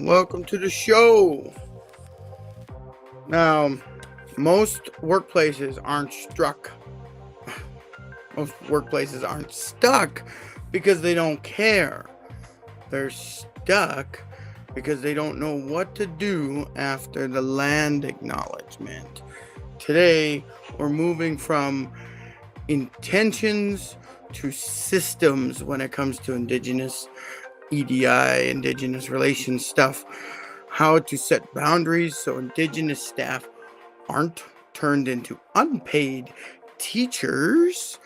Welcome to the show. Now, most workplaces aren't struck. Most workplaces aren't stuck because they don't care. They're stuck because they don't know what to do after the land acknowledgement. Today, we're moving from intentions to systems when it comes to Indigenous EDI, Indigenous relations stuff. How to set boundaries so Indigenous staff aren't turned into unpaid teachers.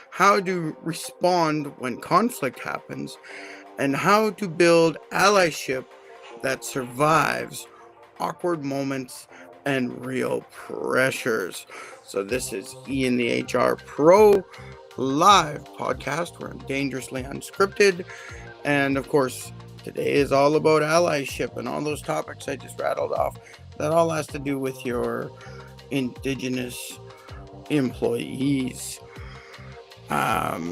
How to respond when conflict happens. And how to build allyship that survives awkward moments and real pressures. So this is Ian the HR Pro live podcast where I'm dangerously unscripted. And of course, today is all about allyship and all those topics I just rattled off. That all has to do with your Indigenous employees. That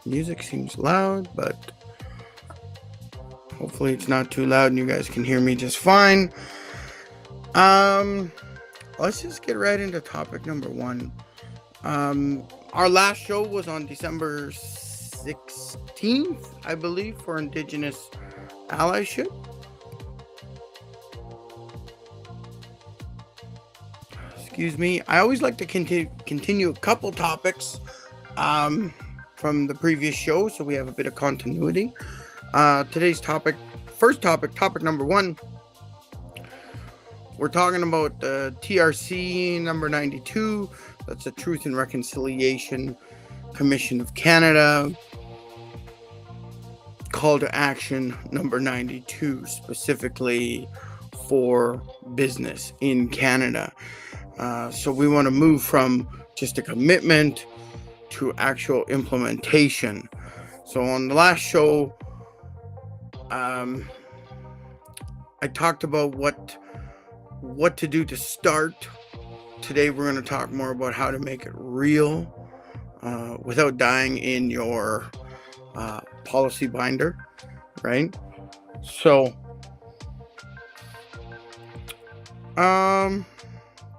music seems loud, but hopefully it's not too loud and you guys can hear me just fine. Let's just get right into topic number one. Our last show was on December 16th, I believe, for Indigenous allyship. Excuse me. I always like to continue a couple topics from the previous show, so we have a bit of continuity. Today's topic number one, we're talking about the TRC number 92. That's the Truth and Reconciliation Commission of Canada. Call to action number 92, specifically for business in Canada. So we want to move from just a commitment to actual implementation. So on the last show, I talked about what to do to start. Today we're going to talk more about how to make it real without dying in your policy binder, right? So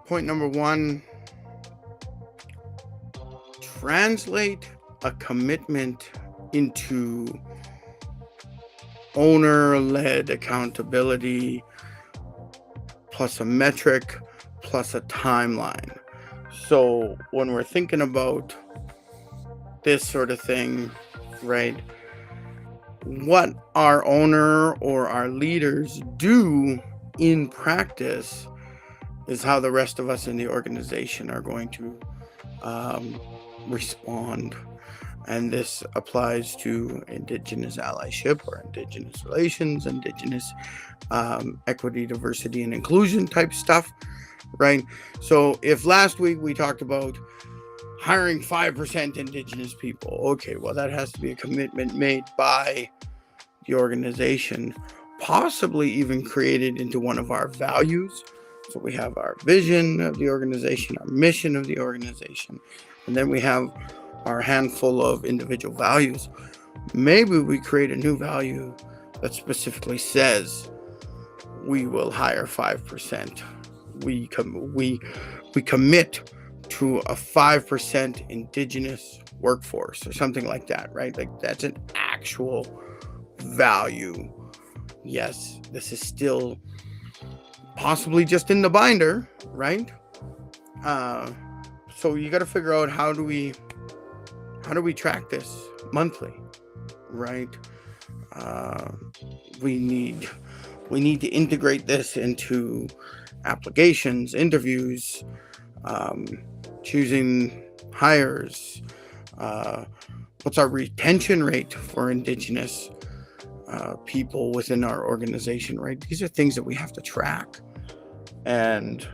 point number one, translate a commitment into owner-led accountability plus a metric plus a timeline. So when we're thinking about this sort of thing, right, what our owner or our leaders do in practice is how the rest of us in the organization are going to respond. And this applies to Indigenous allyship or Indigenous relations, Indigenous equity, diversity, and inclusion type stuff, right? So if last week we talked about hiring 5% Indigenous people, okay, well, that has to be a commitment made by the organization, possibly even created into one of our values. So we have our vision of the organization, our mission of the organization, and then we have our handful of individual values. Maybe we create a new value that specifically says we will hire 5%. We commit to a 5% Indigenous workforce or something like that, right? Like that's an actual value. Yes, this is still possibly just in the binder, right? So you got to figure out how do we track this monthly, right? We need to integrate this into applications, interviews, choosing hires. What's our retention rate for Indigenous people within our organization, right? These are things that we have to track. And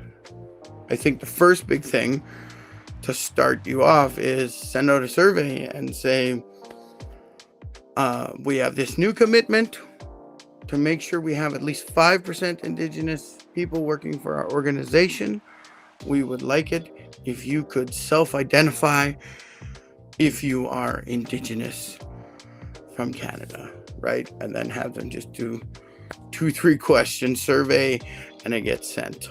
I think the first big thing to start you off is send out a survey and say, we have this new commitment to make sure we have at least 5% Indigenous people working for our organization. We would like it if you could self-identify if you are Indigenous from Canada, right? And then have them just do 2-3 question survey, and it gets sent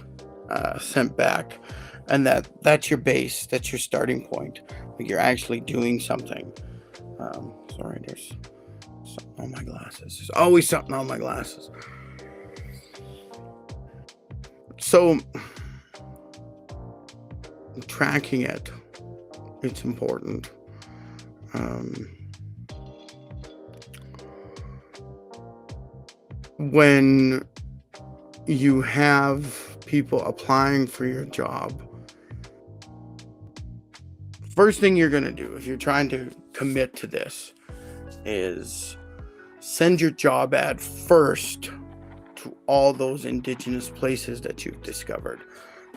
back. And that's your base. That's your starting point. Like, you're actually doing something. Sorry, there's something on my glasses. There's always something on my glasses. So, tracking it's important. When you have people applying for your job, first thing you're going to do if you're trying to commit to this is send your job ad first to all those Indigenous places that you've discovered.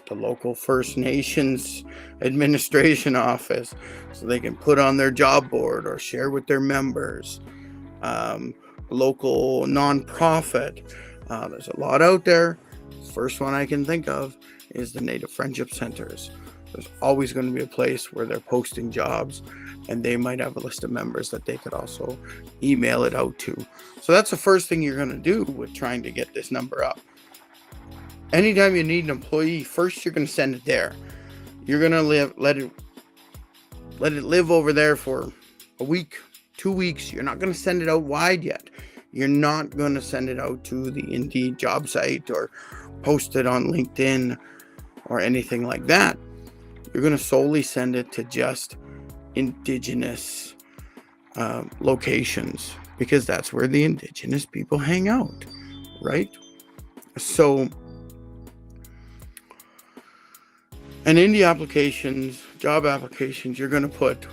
The local First Nations administration office, so they can put on their job board or share with their members. Local nonprofit. There's a lot out there. First one I can think of is the Native Friendship Centers. There's always going to be a place where they're posting jobs, and they might have a list of members that they could also email it out to. So that's the first thing you're going to do with trying to get this number up. Anytime you need an employee, first you're going to send it there. You're going to let it live over there for a week, 2 weeks. You're not going to send it out wide yet. You're not going to send it out to the Indeed job site or post it on LinkedIn or anything like that. You're going to solely send it to just Indigenous locations, because that's where the Indigenous people hang out, right? So, and in the applications, job applications, you're going to put,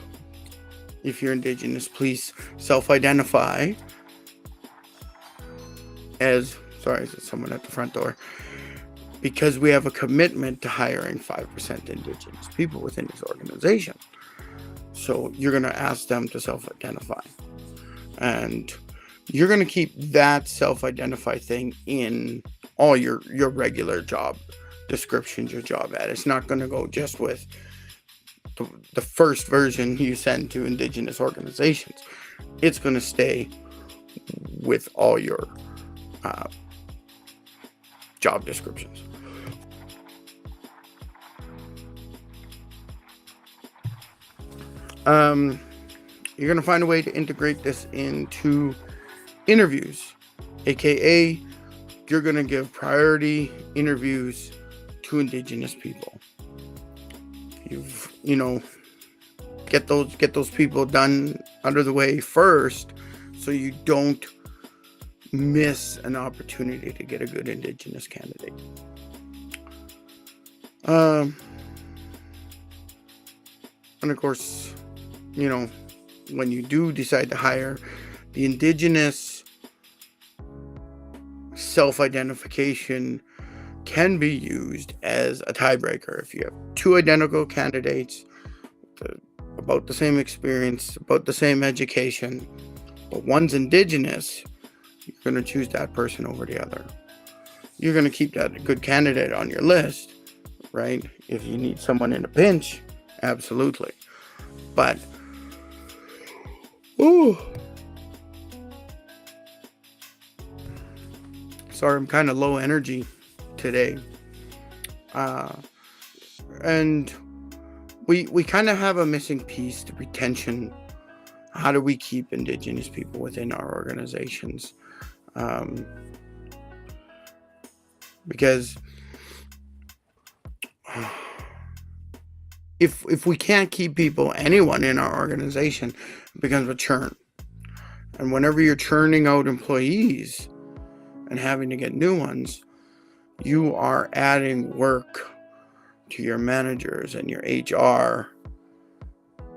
if you're Indigenous, please self-identify as, sorry, is it someone at the front door? Because we have a commitment to hiring 5% Indigenous people within this organization. So you're going to ask them to self-identify. And you're going to keep that self-identify thing in all your regular job descriptions, your job ad. It's not going to go just with the first version you send to Indigenous organizations. It's going to stay with all your job descriptions. You're going to find a way to integrate this into interviews, aka you're going to give priority interviews to Indigenous people. Get those people done under the way first, so you don't miss an opportunity to get a good Indigenous candidate. And of course, when you do decide to hire, the Indigenous self-identification can be used as a tiebreaker. If you have two identical candidates, about the same experience, about the same education, but one's Indigenous, you're going to choose that person over the other. You're going to keep that good candidate on your list, right? If you need someone in a pinch, absolutely. But, sorry, I'm kind of low energy today. And we kind of have a missing piece to retention. How do we keep Indigenous people within our organizations? Because if we can't keep anyone in our organization, it becomes a churn. And whenever you're churning out employees and having to get new ones, you are adding work to your managers and your HR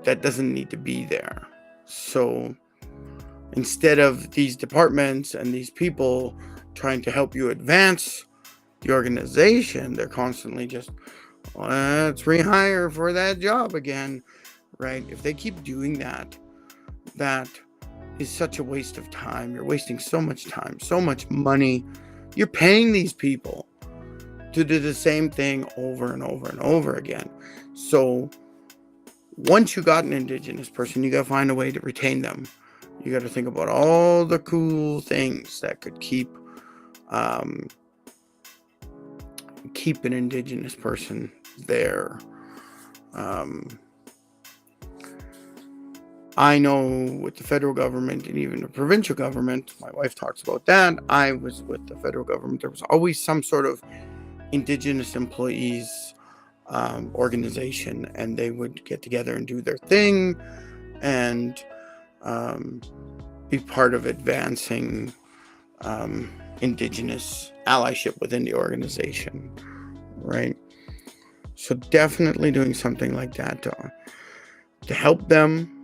that doesn't need to be there. So instead of these departments and these people trying to help you advance the organization, they're constantly just, let's rehire for that job again, right? If they keep doing that, that is such a waste of time. You're wasting so much time, so much money. You're paying these people to do the same thing over and over and over again. So once you got an Indigenous person, you got to find a way to retain them. You got to think about all the cool things that could keep an Indigenous person there. I know with the federal government and even the provincial government, my wife talks about that. I was with the federal government. There was always some sort of Indigenous employees organization, and they would get together and do their thing and be part of advancing Indigenous allyship within the organization, right? So definitely doing something like that to help them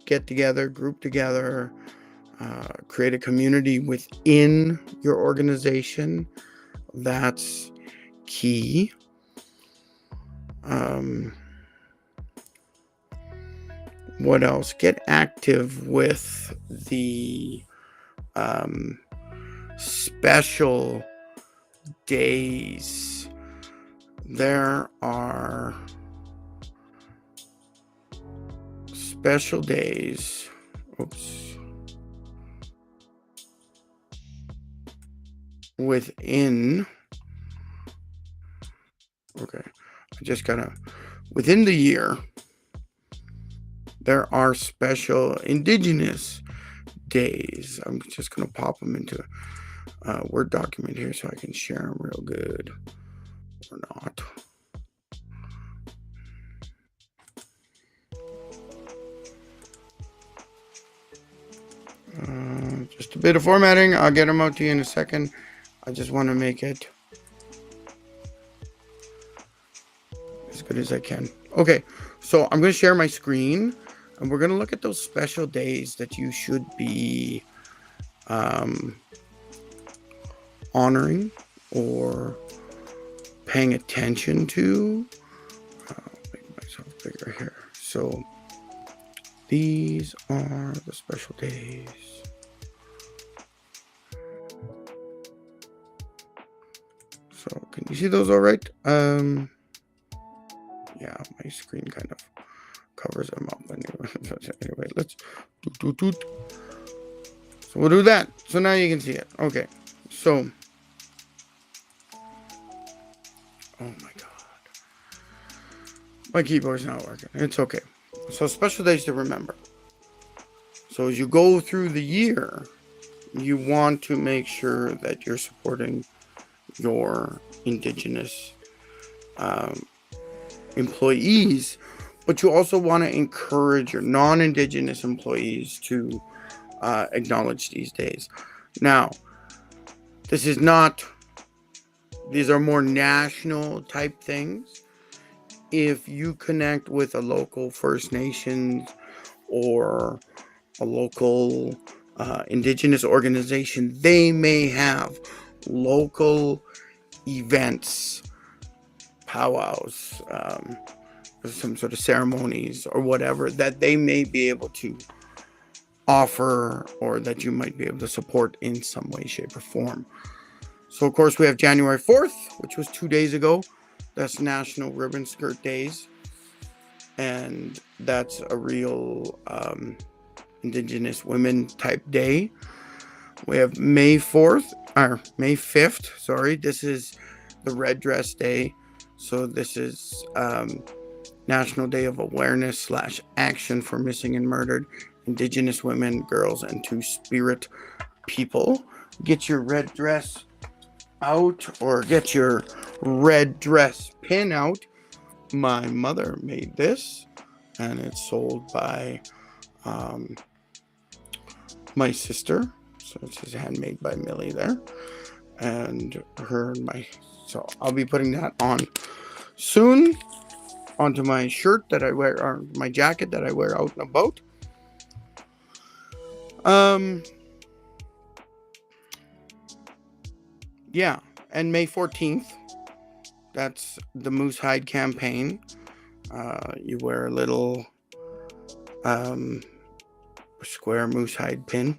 get together, group together, create a community within your organization. That's key. What else? Get active with the special days. There are special days. Within. Okay. I just gotta. Within the year, there are special Indigenous days. I'm just gonna pop them into a Word document here so I can share them real good. Or not. Just a bit of formatting. I'll get them out to you in a second. I just want to make it as good as I can. Okay, so I'm going to share my screen, and we're going to look at those special days that you should be honoring or paying attention to. I'll make myself bigger here. So these are the special days. So can you see those all right? Yeah, my screen kind of covers them up. Anyway, let's So we'll do that. So now you can see it. Okay. So, oh my God, my keyboard's not working. It's okay. So special days to remember. So as you go through the year, you want to make sure that you're supporting your Indigenous employees, but you also want to encourage your non-Indigenous employees to acknowledge these days. Now, these are more national type things. If you connect with a local First Nations or a local Indigenous organization, they may have local events, powwows, some sort of ceremonies or whatever that they may be able to offer, or that you might be able to support in some way, shape, or form. So of course we have January 4th, which was 2 days ago. That's National Ribbon Skirt Days, and that's a real Indigenous women type day. We have May 5th, sorry. This is the Red Dress Day. So this is National Day of Awareness / Action for Missing and Murdered Indigenous Women, Girls, and Two-Spirit People. Get your red dress out, or get your red dress pin out. My mother made this, and it's sold by my sister. So it says handmade by Millie there, and her and my. So I'll be putting that on soon onto my shirt that I wear, or my jacket that I wear out and about. Yeah, and May 14th, that's the Moose Hide campaign. You wear a little square moose hide pin,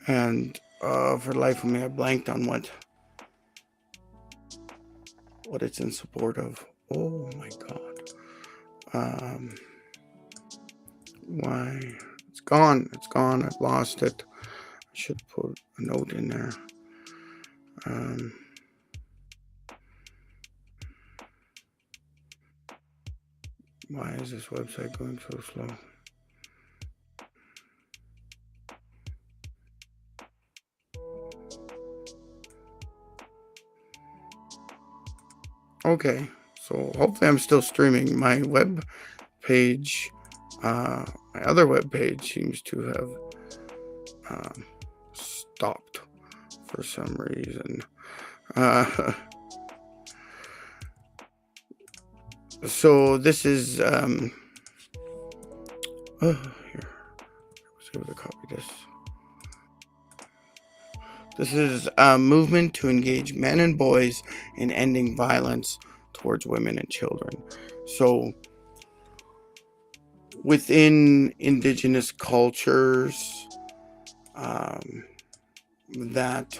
and for the life of me, I blanked on what it's in support of. Oh my God. Why? Let's gone. It's gone. I've lost it. I should put a note in there. Why is this website going so slow? Okay, so hopefully I'm still streaming. My web page, my other web page seems to have stopped for some reason. So this is here. I was able to copy this. This is a movement to engage men and boys in ending violence towards women and children. So within Indigenous cultures, that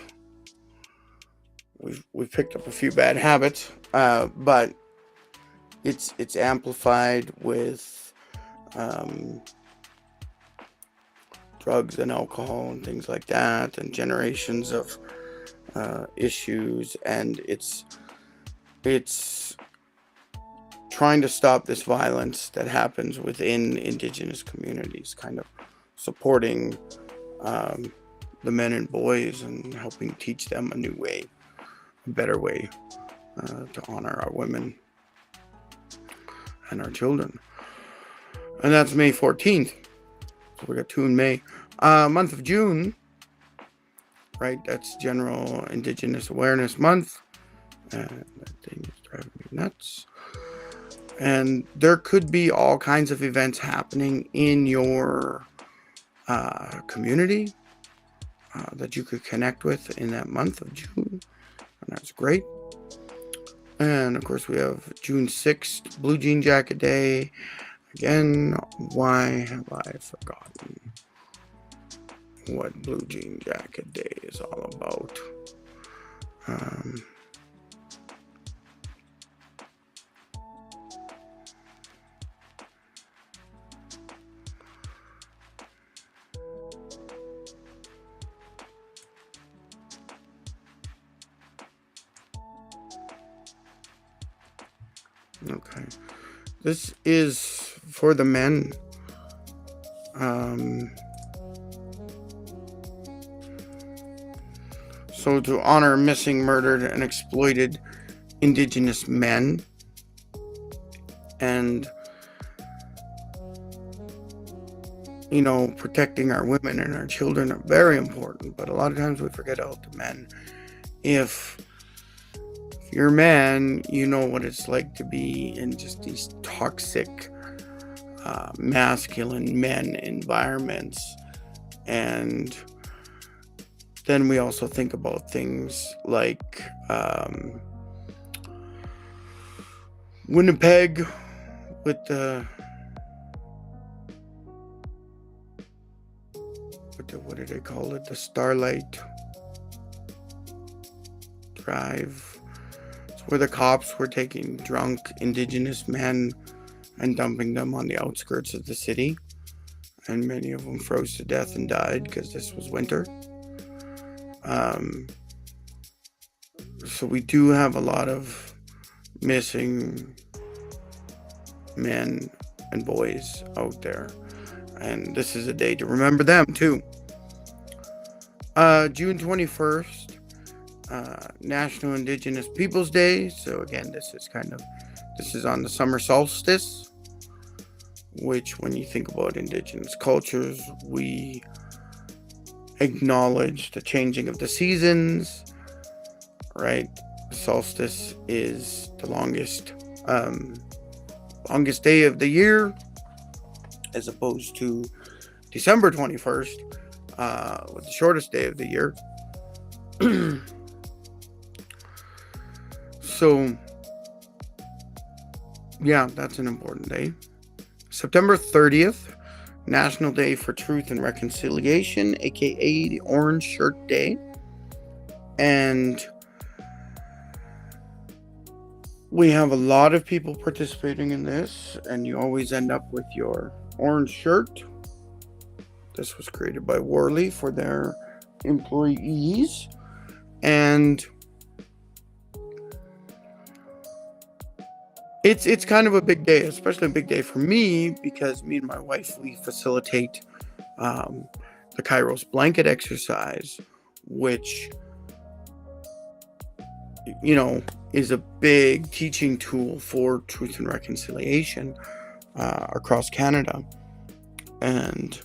we've picked up a few bad habits, but it's amplified with drugs and alcohol and things like that, and generations of issues, and it's trying to stop this violence that happens within Indigenous communities, kind of supporting the men and boys and helping teach them a new way, a better way to honor our women and our children. And that's May 14th. So we got 2 in May. Month of June, right? That's General Indigenous Awareness Month. And that thing is driving me nuts. And there could be all kinds of events happening in your community that you could connect with in that month of June. And that's great. And of course we have June 6th, Blue Jean Jacket Day. Again, why have I forgotten what Blue Jean Jacket Day is all about? Okay, this is for the men. So to honor missing, murdered, and exploited Indigenous men, and protecting our women and our children are very important, but a lot of times we forget about the men. If you're a man, you know what it's like to be in just these toxic masculine men environments. And then we also think about things like Winnipeg with the what did they call it? The Starlight Drive. It's where the cops were taking drunk Indigenous men and dumping them on the outskirts of the city. And many of them froze to death and died because this was winter. So we do have a lot of missing men and boys out there. And this is a day to remember them too. June 21st, National Indigenous Peoples Day. So again, this is on the summer solstice, which when you think about Indigenous cultures, we acknowledge the changing of the seasons, right? Solstice is the longest day of the year, as opposed to December 21st, with the shortest day of the year. So, yeah, that's an important day. September 30th, National Day for Truth and Reconciliation, aka the Orange Shirt Day. And we have a lot of people participating in this, and you always end up with your orange shirt. This was created by Worley for their employees. And it's kind of a big day, especially a big day for me, because me and my wife, we facilitate the Kairos blanket exercise, which, you know, is a big teaching tool for truth and reconciliation across Canada. And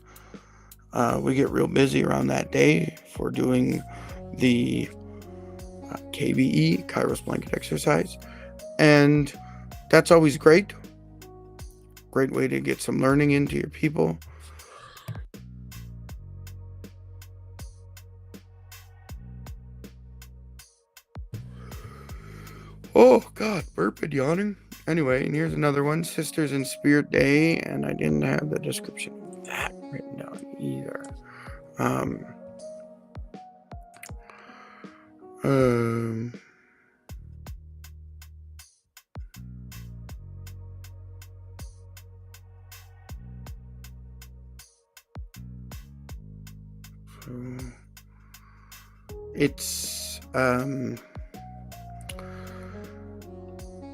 we get real busy around that day for doing the KBE, Kairos blanket exercise. And that's always great. Great way to get some learning into your people. Oh, God, burp and yawning. Anyway, and here's another one, Sisters in Spirit Day, and I didn't have the description of that written down either.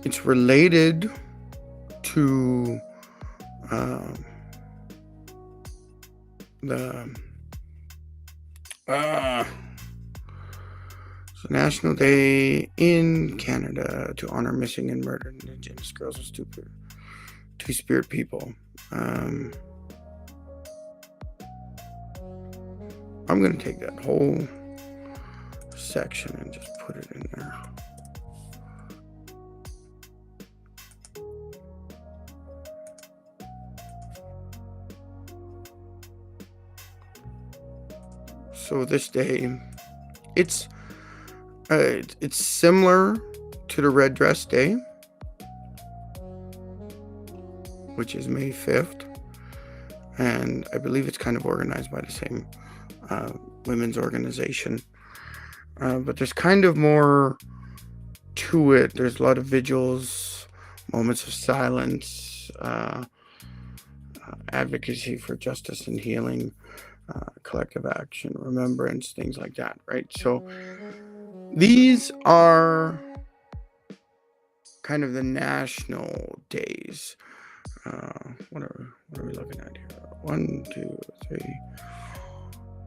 It's related to it's a National Day in Canada to honor missing and murdered Indigenous girls and Two-Spirit people. I'm going to take that whole section and just put it in there. So this day, it's similar to the Red Dress Day, which is May 5th, and I believe it's kind of organized by the same women's organization, but there's kind of more to it. There's a lot of vigils, moments of silence, advocacy for justice and healing, collective action, remembrance, things like that, right? So these are kind of the national days. What are we looking at here? 1, 2, 3,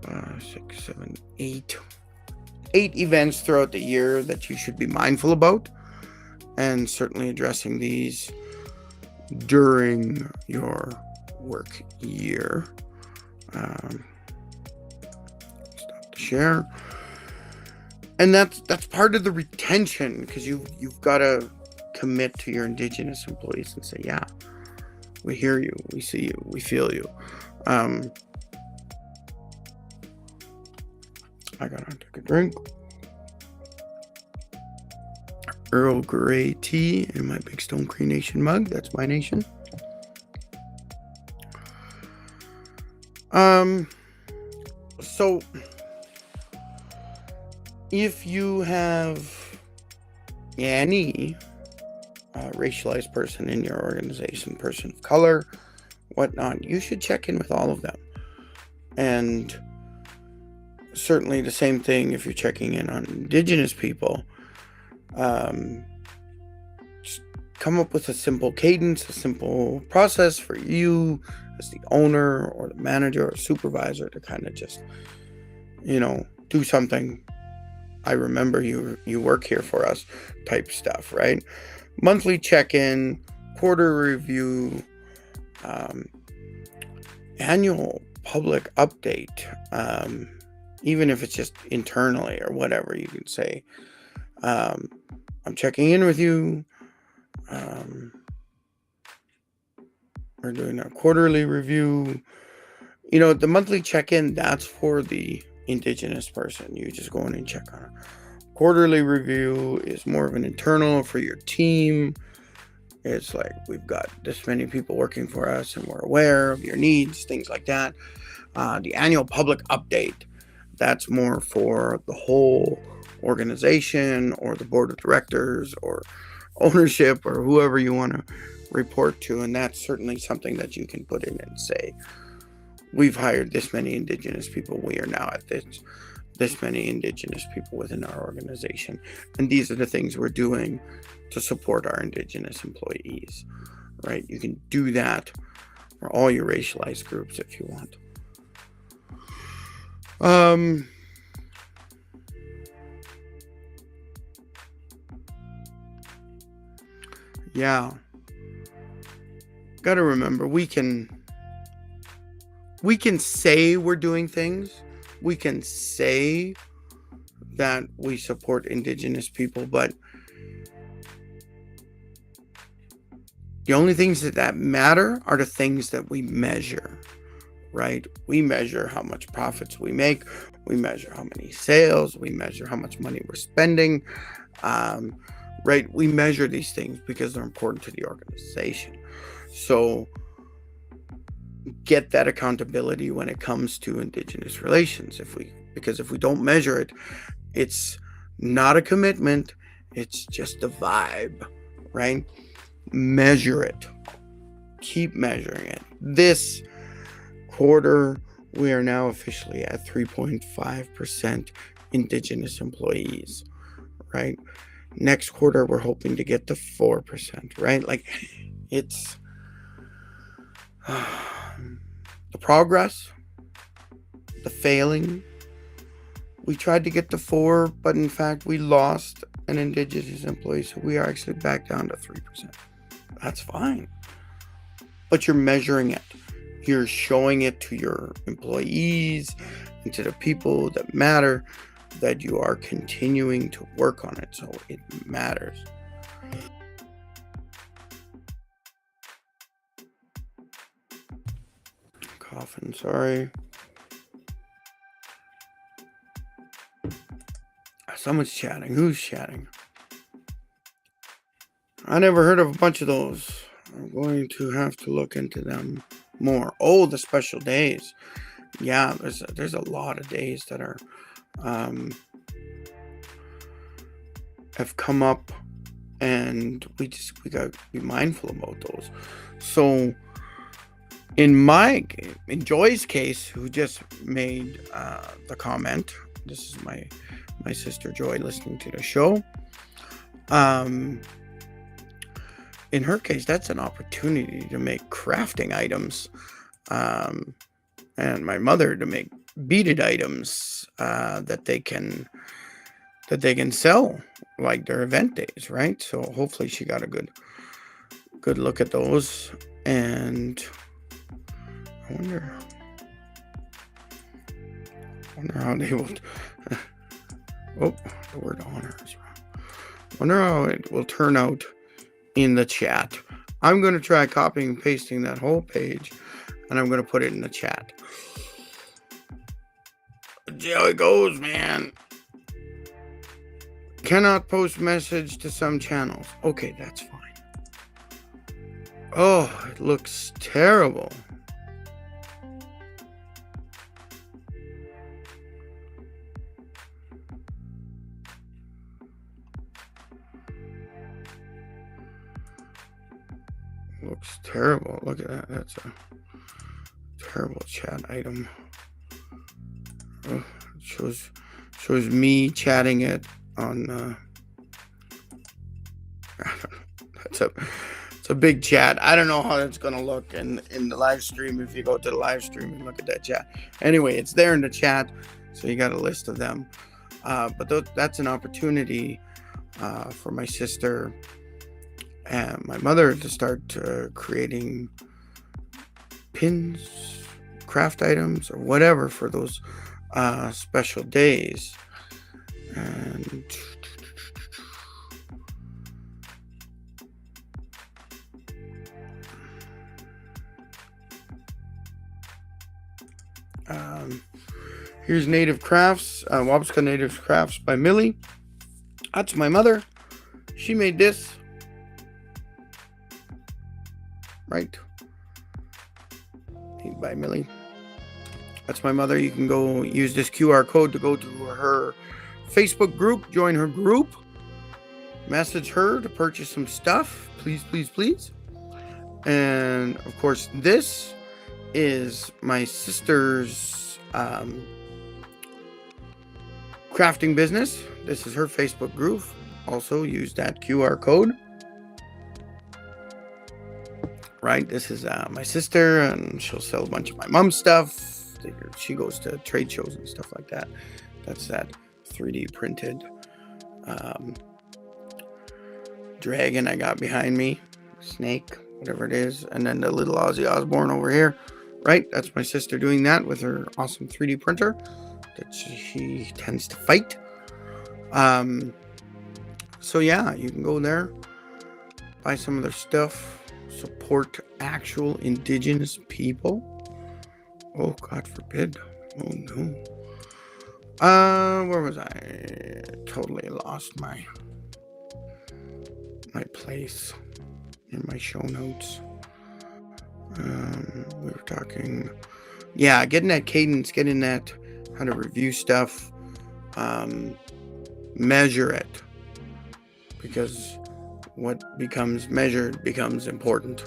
5, 6, 7, 8. 8 events throughout the year that you should be mindful about, and certainly addressing these during your work year. Stop the share. And that's part of the retention, because you've got to commit to your Indigenous employees and say, yeah, we hear you, we see you, we feel you. I gotta take a drink. Earl Grey tea in my Big Stone Cree Nation mug. That's my nation. So if you have any racialized person in your organization, person of color, whatnot, you should check in with all of them. And certainly the same thing if you're checking in on Indigenous people. Just come up with a simple cadence, a simple process for you as the owner or the manager or supervisor to kind of just, do something. I remember you work here for us type stuff, right? Monthly check-in, quarter review, annual public update, even if it's just internally or whatever, you can say, I'm checking in with you. We're doing a quarterly review. The monthly check-in, that's for the Indigenous person. You just go in and check on it. Quarterly review is more of an internal for your team. It's like, we've got this many people working for us and we're aware of your needs, things like that. The annual public update, that's more for the whole organization or the board of directors or ownership or whoever you want to report to. And that's certainly something that you can put in and say, we've hired this many Indigenous people. We are now at this many Indigenous people within our organization. And these are the things we're doing to support our Indigenous employees, right? You can do that for all your racialized groups if you want. Yeah. Gotta remember, we can say we're doing things. We can say that we support Indigenous people, but the only things that matter are the things that we measure, right? We measure how much profits we make. We measure how many sales. We measure how much money we're spending, right? We measure these things because they're important to the organization. So get that accountability when it comes to Indigenous relations. Because if we don't measure it, it's not a commitment. It's just a vibe, right? Measure it. Keep measuring it. This quarter, we are now officially at 3.5% Indigenous employees, right? Next quarter, we're hoping to get to 4%, right? Like, it's the progress, the failing. We tried to get to 4, but in fact, we lost an Indigenous employee, so we are actually back down to 3%. That's fine. But you're measuring it. You're showing it to your employees and to the people that matter that you are continuing to work on it, so it matters. Coughing, sorry. Someone's chatting. Who's chatting? I never heard of a bunch of those. I'm going to have to look into them more. Oh, the special days. Yeah, there's a lot of days that are have come up, and we got to be mindful about those. So in Joy's case, who just made the comment, this is my sister Joy listening to the show. In her case, that's an opportunity to make crafting items, and my mother to make beaded items that they can sell, like their event days, right? So hopefully she got a good look at those. And I wonder how they will. Oh, the word honor is wrong. Wonder how it will turn out in the chat. I'm going to try copying and pasting that whole page, and I'm going to put it in the chat. See how it goes, man. Cannot post message to some channels. Okay, that's fine. Oh, it looks terrible. Looks terrible. Look at that. That's a terrible chat item. Oh, it shows me chatting it on. It's a big chat. I don't know how that's gonna look in the live stream. If you go to the live stream and look at that chat. Anyway, it's there in the chat, so you got a list of them. But that's an opportunity for my sister and my mother to start creating pins, craft items, or whatever for those special days. And here's Native Crafts, Wabasca Native Crafts by Millie. That's my mother. She made this. Right. Made by Millie. That's my mother. You can go use this QR code to go to her Facebook group, join her group, message her to purchase some stuff. Please, please, please. And of course, this is my sister's crafting business. This is her Facebook group. Also use that QR code. Right, this is my sister, and she'll sell a bunch of my mom's stuff. She goes to trade shows and stuff like that. That's that 3D printed dragon I got behind me, snake, whatever it is, and then the little Ozzy Osbourne over here. Right, that's my sister doing that with her awesome 3D printer that she tends to fight. So yeah, you can go there, buy some of their stuff. Support actual Indigenous people. Oh, God forbid. Oh, no. Where was I? Totally lost my place in my show notes. We were talking, yeah, getting that cadence, getting that how to review stuff, measure it, because what becomes measured becomes important.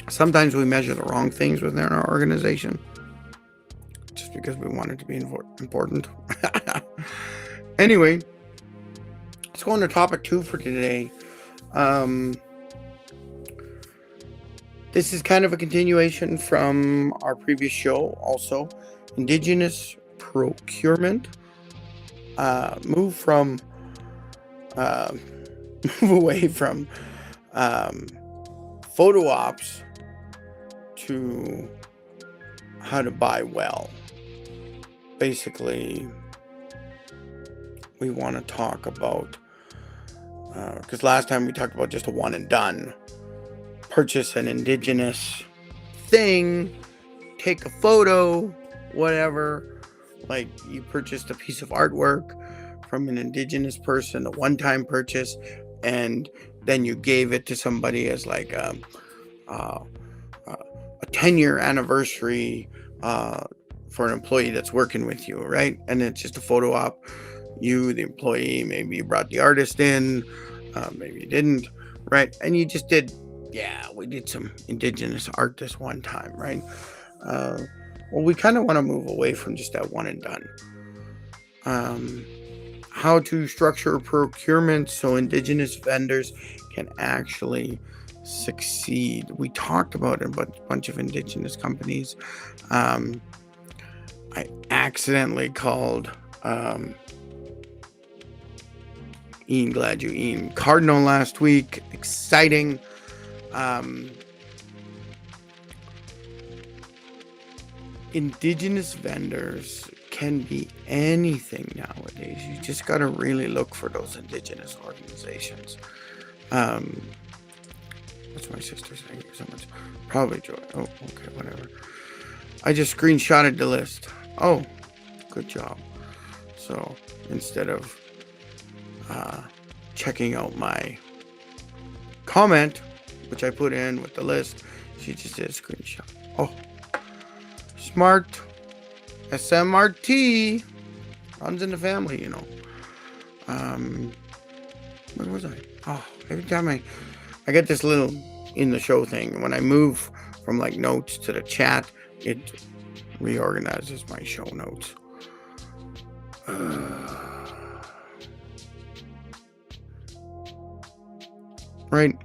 Sometimes we measure the wrong things within our organization just because we want it to be important. Anyway, let's go on to topic 2 for today. This is kind of a continuation from our previous show also. Indigenous procurement. Move away from photo ops to how to buy well. Basically, we want to talk about, because last time we talked about just a one and done. Purchase an Indigenous thing, take a photo, whatever. Like you purchased a piece of artwork from an Indigenous person, a one-time purchase, and then you gave it to somebody as like a 10-year anniversary for an employee that's working with you, right? And it's just a photo op. You, the employee, maybe you brought the artist in, maybe you didn't, right? And you just did, we did some Indigenous art this one time, right? Well, we kind of want to move away from just that one and done. How to structure procurement so Indigenous vendors can actually succeed. We talked about a bunch of Indigenous companies. I accidentally called Ian Cardinal last week. Exciting. Indigenous vendors can be anything nowadays. You just got to really look for those Indigenous organizations. What's my sister saying here so much? Probably Joy. Oh, okay, whatever. I just screenshotted the list. Oh, good job. So instead of checking out my comment, which I put in with the list, she just did a screenshot. Oh, smart. SMRT runs in the family, you know. Where was I? Oh, every time I get this little in the show thing, when I move from like notes to the chat, it reorganizes my show notes. Right.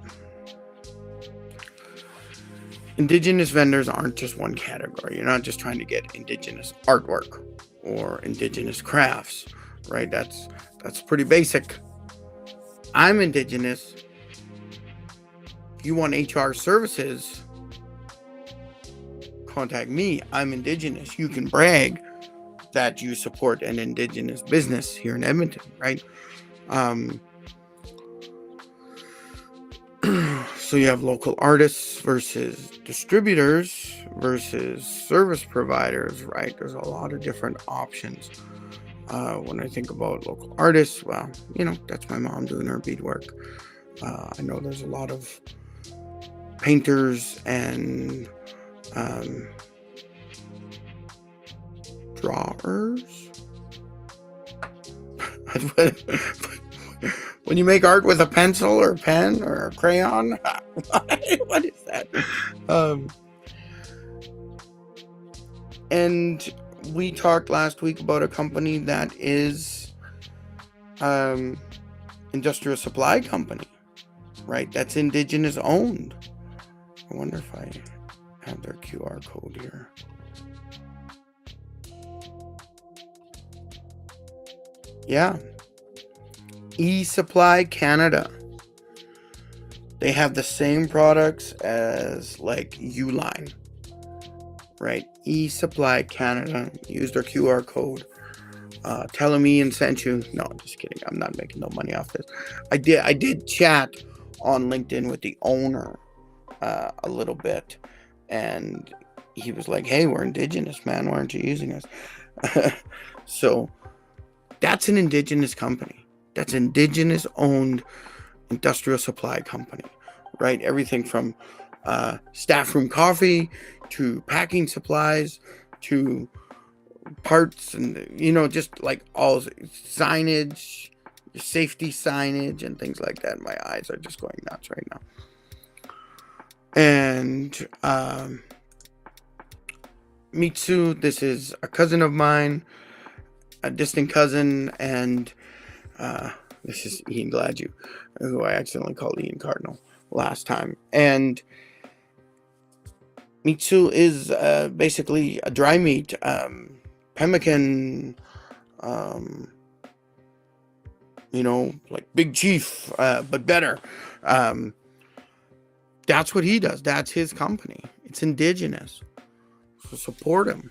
Indigenous vendors aren't just one category. You're not just trying to get Indigenous artwork or Indigenous crafts, right? That's pretty basic. I'm Indigenous. If you want HR services, contact me. I'm Indigenous. You can brag that you support an Indigenous business here in Edmonton, right? So you have local artists versus distributors versus service providers, right? There's a lot of different options. When I think about local artists, well, you know, that's my mom doing her beadwork. I know there's a lot of painters and drawers. When you make art with a pencil or a pen or a crayon, what is that? And we talked last week about a company that is industrial supply company, right? That's Indigenous owned. I wonder if I have their QR code here. Yeah. eSupply Canada. They have the same products as like Uline, right? eSupply Canada. Use their QR code. Tell them Ian sent you. No, I'm just kidding. I'm not making no money off this. I did chat on LinkedIn with the owner a little bit, and he was like, "Hey, we're Indigenous, man. Why aren't you using us?" So that's an Indigenous company. That's Indigenous owned industrial supply company, right? Everything from staff room coffee to packing supplies to parts and, you know, just like all signage, safety signage and things like that. My eyes are just going nuts right now. And Mitsu, this is a cousin of mine, a distant cousin, and this is Ian Gladue, who I accidentally called Ian Cardinal last time. And Mitsu is basically a dry meat, pemmican, you know, like Big Chief, but better. That's what he does. That's his company. It's Indigenous. So support him.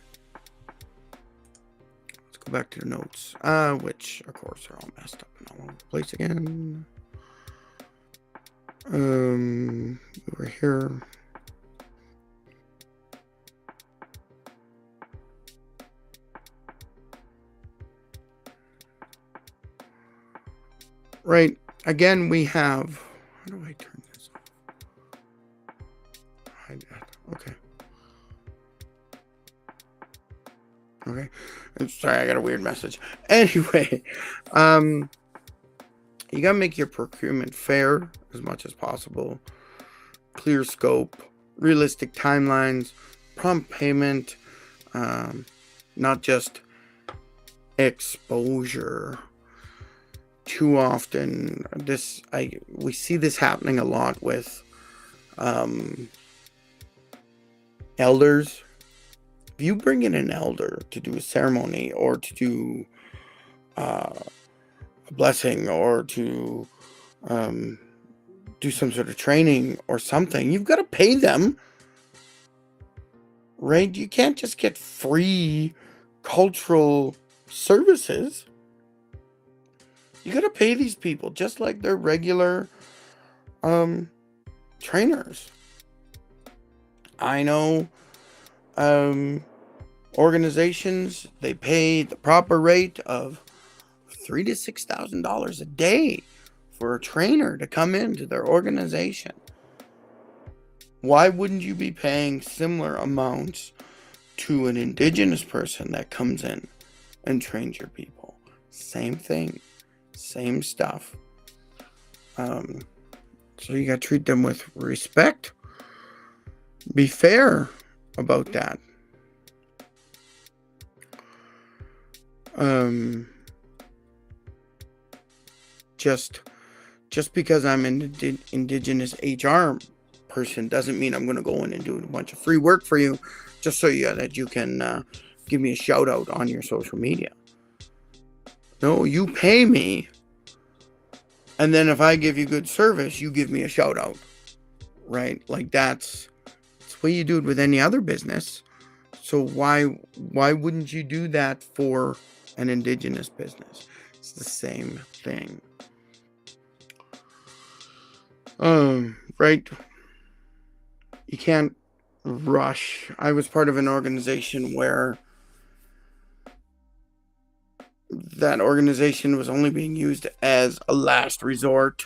Let's go back to the notes, which, of course, are all messed up and all over the place again. Over here. Right. Again, we have. How do I turn this off? Hide that. Okay. Okay. I'm sorry, I got a weird message. Anyway, you gotta make your procurement fair as much as possible. Clear scope, realistic timelines, prompt payment, not just exposure. Too often, we see this happening a lot with elders. If you bring in an elder to do a ceremony or to do a blessing or to do some sort of training or something, you've got to pay them, right? You can't just get free cultural services. You got to pay these people just like they're regular trainers. I know organizations, they pay the proper rate of $3,000 to $6,000 a day for a trainer to come into their organization. Why wouldn't you be paying similar amounts to an Indigenous person that comes in and trains your people? Same thing. Same stuff. So you got to treat them with respect. Be fair about that. Just because I'm an Indigenous HR person doesn't mean I'm going to go in and do a bunch of free work for you just so that you can give me a shout out on your social media. No, you pay me, and then if I give you good service, you give me a shout out, right? Like that's the way you do it with any other business. So why wouldn't you do that for an Indigenous business? It's the same thing. Right? You can't rush. I was part of an organization where that organization was only being used as a last resort,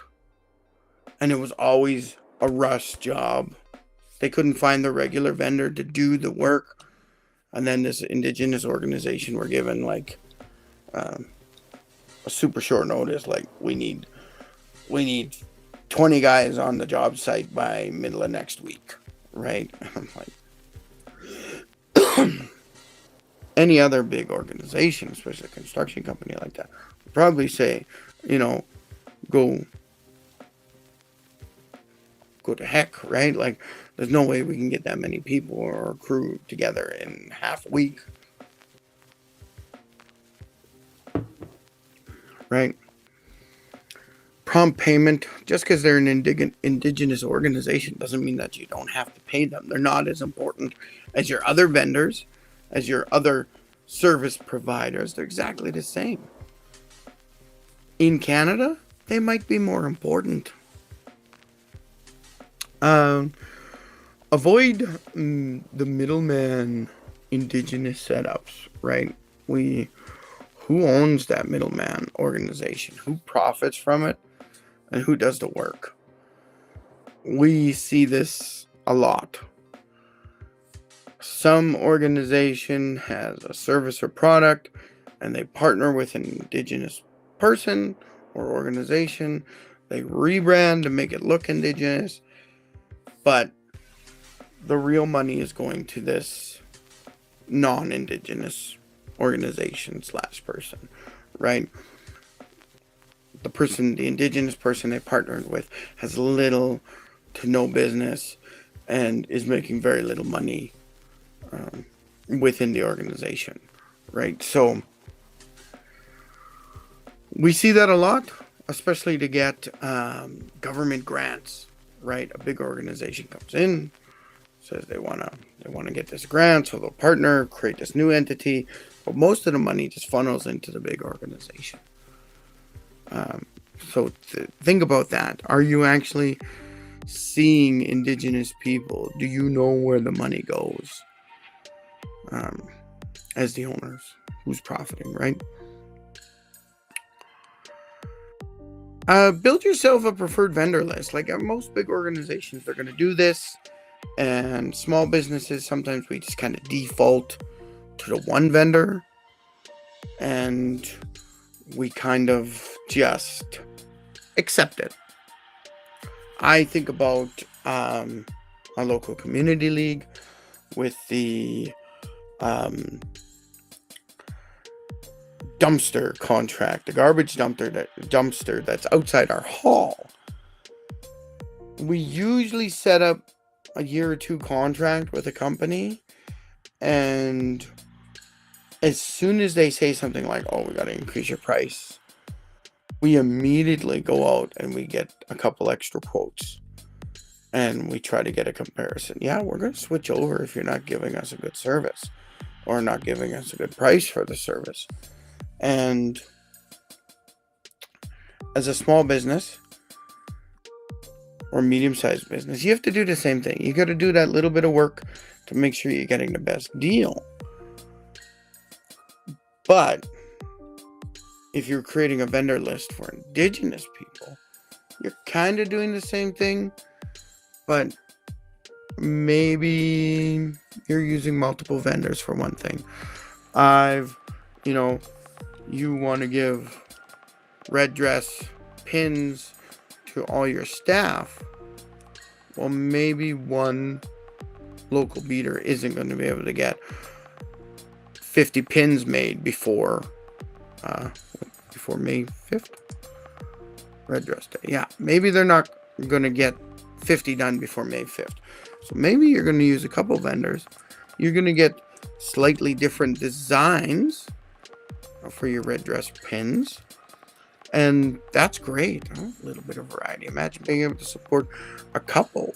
and it was always a rush job. They couldn't find the regular vendor to do the work, and then this Indigenous organization were given like a super short notice, like we need we need 20 guys on the job site by middle of next week, right? I'm like, any other big organization, especially a construction company like that, would probably say, go to heck, right? Like, there's no way we can get that many people or crew together in half a week, right? Prompt payment, just because they're an indigenous organization doesn't mean that you don't have to pay them. They're not as important as your other vendors, as your other service providers. They're exactly the same. In Canada, they might be more important. Avoid the middleman indigenous setups, right? Who owns that middleman organization? Who profits from it? And who does the work? We see this a lot. Some organization has a service or product and they partner with an indigenous person or organization. They rebrand to make it look indigenous, but the real money is going to this non-indigenous organization / person, right? The indigenous person they partnered with has little to no business and is making very little money within the organization, right? So we see that a lot, especially to get government grants, right? A big organization comes in, says they want to get this grant, so they'll partner, create this new entity, but most of the money just funnels into the big organization. So think about that. Are you actually seeing indigenous people? Do you know where the money goes? As the owners, who's profiting, right? Build yourself a preferred vendor list. Like most big organizations, they're going to do this. And small businesses, sometimes we just kind of default to the one vendor. And we kind of just accept it. I think about a local community league with the dumpster contract, the garbage dumpster that's outside our hall. We usually set up a year or two contract with a company, and as soon as they say something like, oh, we got to increase your price, we immediately go out and we get a couple extra quotes and we try to get a comparison. Yeah, we're going to switch over if you're not giving us a good service or not giving us a good price for the service. And as a small business or medium-sized business, you have to do the same thing. You got to do that little bit of work to make sure you're getting the best deal. But if you're creating a vendor list for indigenous people, you're kind of doing the same thing, but maybe you're using multiple vendors for one thing. You want to give red dress pins to all your staff. Well, maybe one local beater isn't going to be able to get 50 pins made before May 5th. Red dress day. Yeah, maybe they're not going to get 50 done before May 5th. So maybe you're going to use a couple vendors. You're going to get slightly different designs for your red dress pins. And that's great. A little bit of variety. Imagine being able to support a couple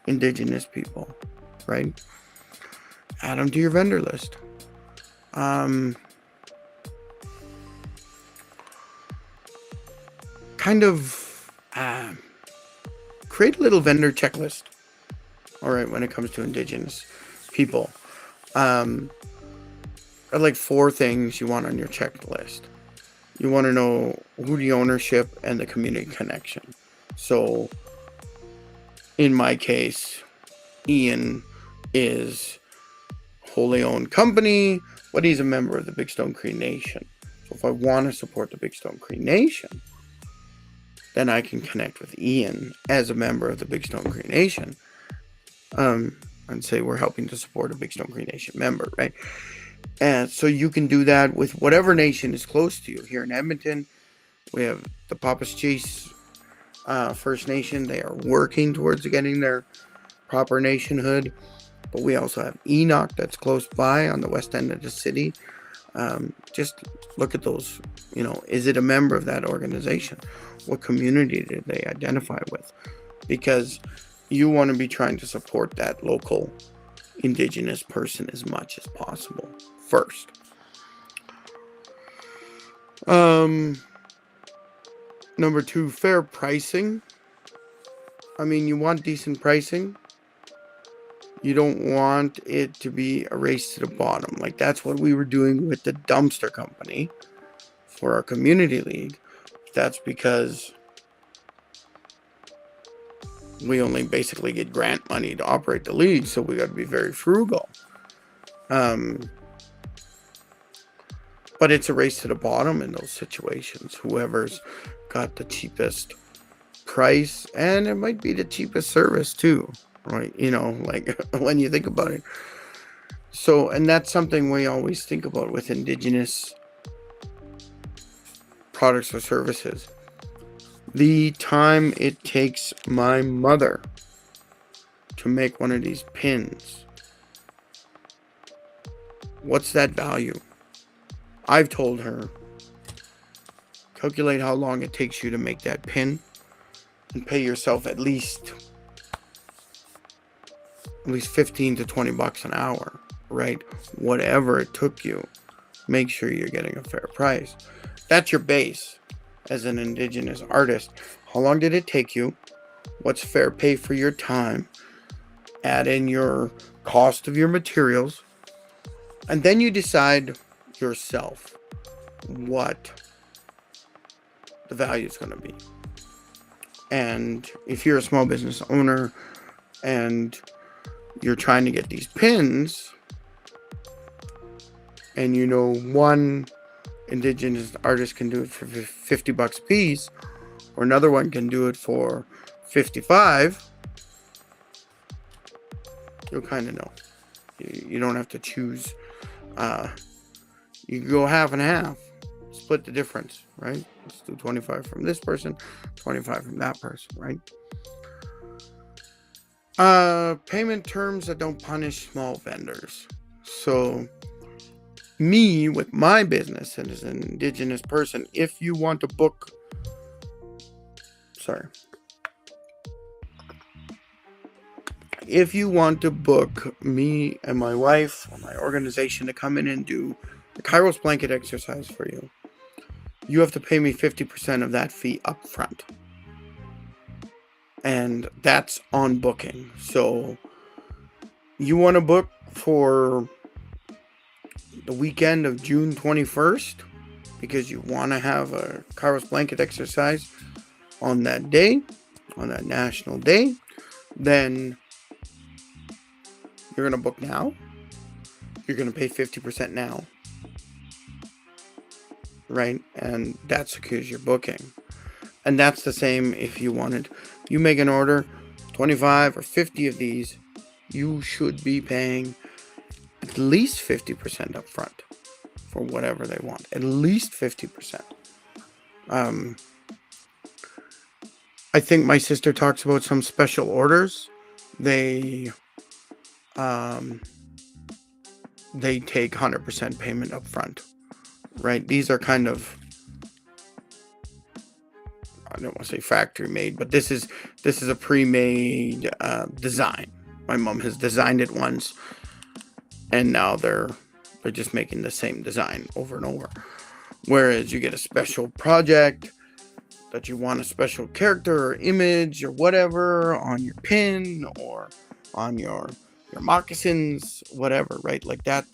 indigenous people, right? Add them to your vendor list. Create a little vendor checklist. All right, when it comes to indigenous people, like 4 things you want on your checklist. You want to know who the ownership and the community connection. So, in my case, Ian is wholly owned company, but he's a member of the Big Stone Cree Nation. So if I want to support the Big Stone Cree Nation, then I can connect with Ian as a member of the Big Stone Cree Nation, and say we're helping to support a Big Stone Cree Nation member, right? And so you can do that with whatever nation is close to you. Here in Edmonton, we have the Papaschis First Nation. They are working towards getting their proper nationhood. But we also have Enoch that's close by on the west end of the city. Just look at those, is it a member of that organization? What community did they identify with? Because you want to be trying to support that local Indigenous person as much as possible first. Number 2, fair pricing. I mean, you want decent pricing. You don't want it to be a race to the bottom. Like, that's what we were doing with the dumpster company for our community league. That's because we only basically get grant money to operate the league, so we got to be very frugal. But it's a race to the bottom in those situations. Whoever's got the cheapest price, and it might be the cheapest service too, right? Like when you think about it. So, and that's something we always think about with Indigenous products or services. The time it takes my mother to make one of these pins, what's that value? I've told her, calculate how long it takes you to make that pin and pay yourself at least 15 to 20 bucks an hour, right? Whatever it took you, make sure you're getting a fair price. That's your base as an Indigenous artist. How long did it take you? What's fair pay for your time? Add in your cost of your materials. And then you decide yourself what the value is going to be. And if you're a small business owner and you're trying to get these pins, and one Indigenous artist can do it for 50 bucks a piece, or another one can do it for 55, you'll kind of know. You don't have to choose. You can go half and half, split the difference, right? Let's do 25 from this person, 25 from that person, right? Payment terms that don't punish small vendors. So, me, with my business and as an Indigenous person, if you want to book, me and my wife or my organization to come in and do the Kairos blanket exercise for you, you have to pay me 50% of that fee up front. And that's on booking. So you want to book for the weekend of June 21st because you want to have a Kairos blanket exercise on that day, on that national day, then you're going to book now. You're going to pay 50% now. Right? And that secures your booking. And that's the same if you make an order, 25 or 50 of these, you should be paying at least 50% up front for whatever they want. At least 50%. I think my sister talks about some special orders. They take 100% payment up front. Right? These are kind of, I don't want to say factory made, but this is a pre-made design. My mom has designed it once, and now they're just making the same design over and over. Whereas you get a special project that you want a special character or image or whatever on your pin or on your moccasins, whatever, right? Like that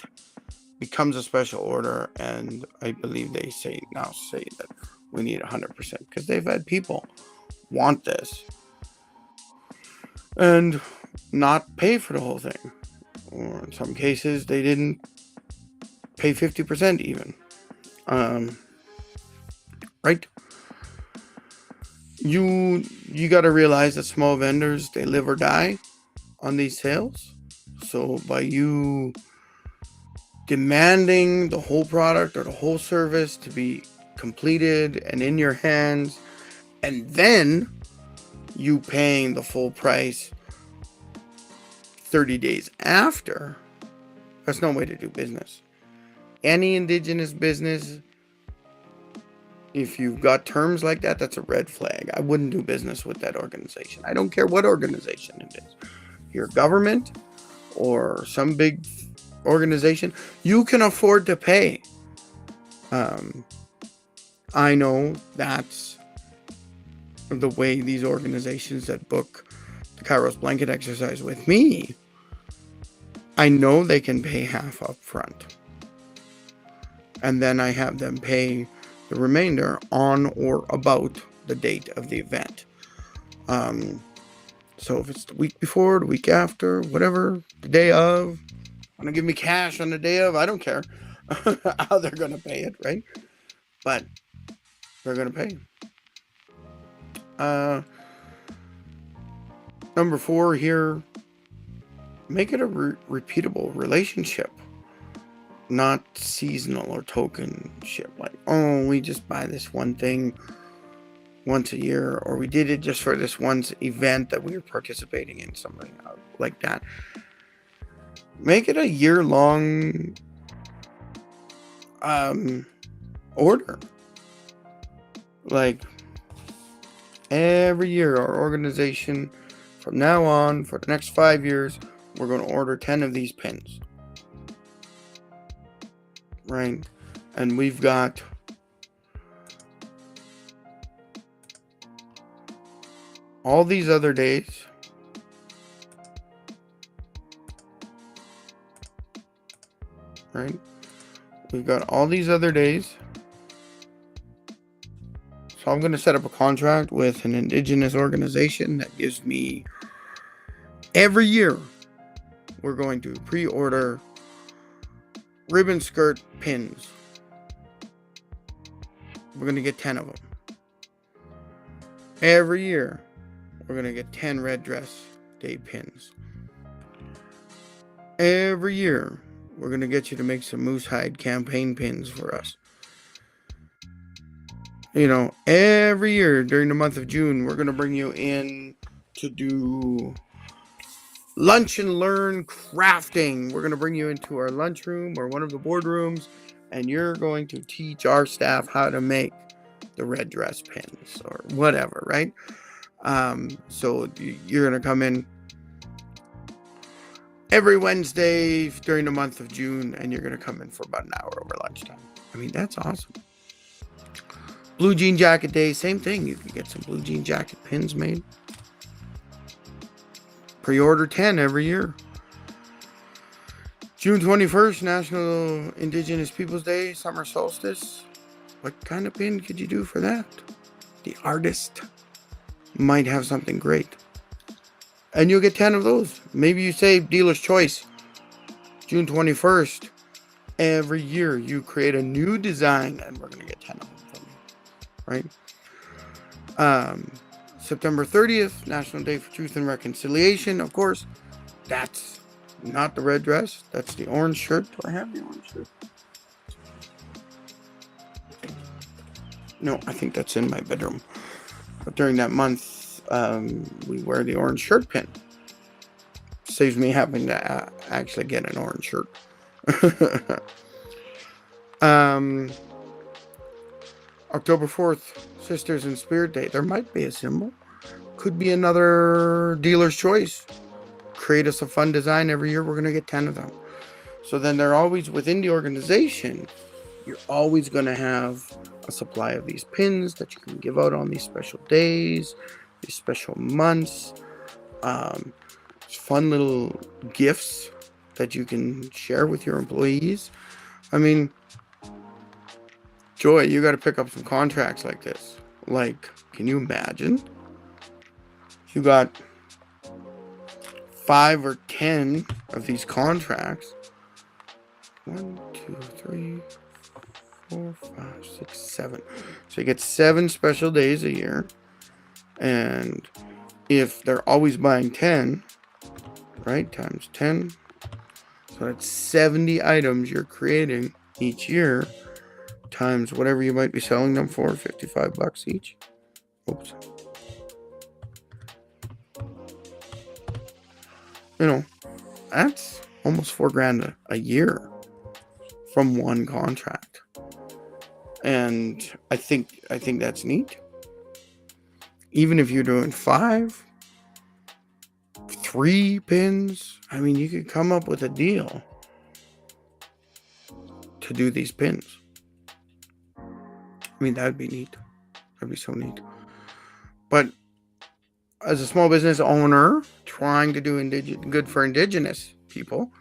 becomes a special order, and I believe they say that we need 100% because they've had people want this and not pay for the whole thing, or in some cases they didn't pay 50% even. Right? you got to realize that small vendors, they live or die on these sales. So by you demanding the whole product or the whole service to be completed and in your hands, and then you paying the full price 30 days after, that's no way to do business. Any Indigenous business, if you've got terms like that, that's a red flag. I wouldn't do business with that organization. I don't care what organization it is. Your government or some big organization, you can afford to pay. I know that's the way these organizations that book the Kairos blanket exercise with me, I know they can pay half up front. And then I have them pay the remainder on or about the date of the event. So if it's the week before, the week after, whatever, the day of, want to give me cash on the day of, I don't care how they're going to pay it, right? But they're going to pay. Number 4 here, make it a repeatable relationship, not seasonal or token ship. Like, oh, we just buy this one thing once a year, or we did it just for this one event that we were participating in, something like that. Make it a year-long order. Like, every year, our organization, from now on, for the next 5 years, we're going to order 10 of these pins. Right? And we've got all these other days. Right? We've got all these other days. So I'm going to set up a contract with an Indigenous organization that gives me, every year, we're going to pre-order ribbon skirt pins. We're going to get 10 of them. Every year, we're going to get 10 red dress day pins. Every year, we're going to get you to make some moose hide campaign pins for us. You know, every year during the month of June, we're going to bring you in to do lunch and learn crafting. We're going to bring you into our lunchroom or one of the boardrooms, and you're going to teach our staff how to make the red dress pins or whatever, right? So you're going to come in every Wednesday during the month of June, and you're going to come in for about an hour over lunchtime. I mean, that's awesome. Blue jean jacket day, same thing. You can get some blue jean jacket pins made. Pre-order 10 every year. June 21st, National Indigenous Peoples Day, summer solstice. What kind of pin could you do for that? The artist might have something great. And you'll get 10 of those. Maybe you say dealer's choice. June 21st, every year you create a new design and we're going to get 10 of them from you. Right? September 30th, National Day for Truth and Reconciliation. Of course, that's not the red dress. That's the orange shirt. Do I have the orange shirt? No, I think that's in my bedroom. But during that month, we wear the orange shirt pin. Saves me having to actually get an orange shirt. October 4th, Sisters in Spirit Day. There might be a symbol. Could be another dealer's choice. Create us a fun design every year. We're going to get 10 of them. So then they're always within the organization. You're always going to have a supply of these pins that you can give out on these special days, these special months. Fun little gifts that you can share with your employees. I mean, Joy, you got to pick up some contracts like this. Like, can you imagine? You got 5 or 10 of these contracts. 1, 2, 3, 4, 5, 6, 7. So you get 7 special days a year. And if they're always buying 10, right, times 10, so that's 70 items you're creating each year, times whatever you might be selling them for, $55 each. Oops. That's almost $4,000 a year from one contract. And I think that's neat. Even if you're doing 5, 3 pins, I mean, you could come up with a deal to do these pins. I mean, that'd be neat. That'd be so neat. But as a small business owner trying to do good for Indigenous people,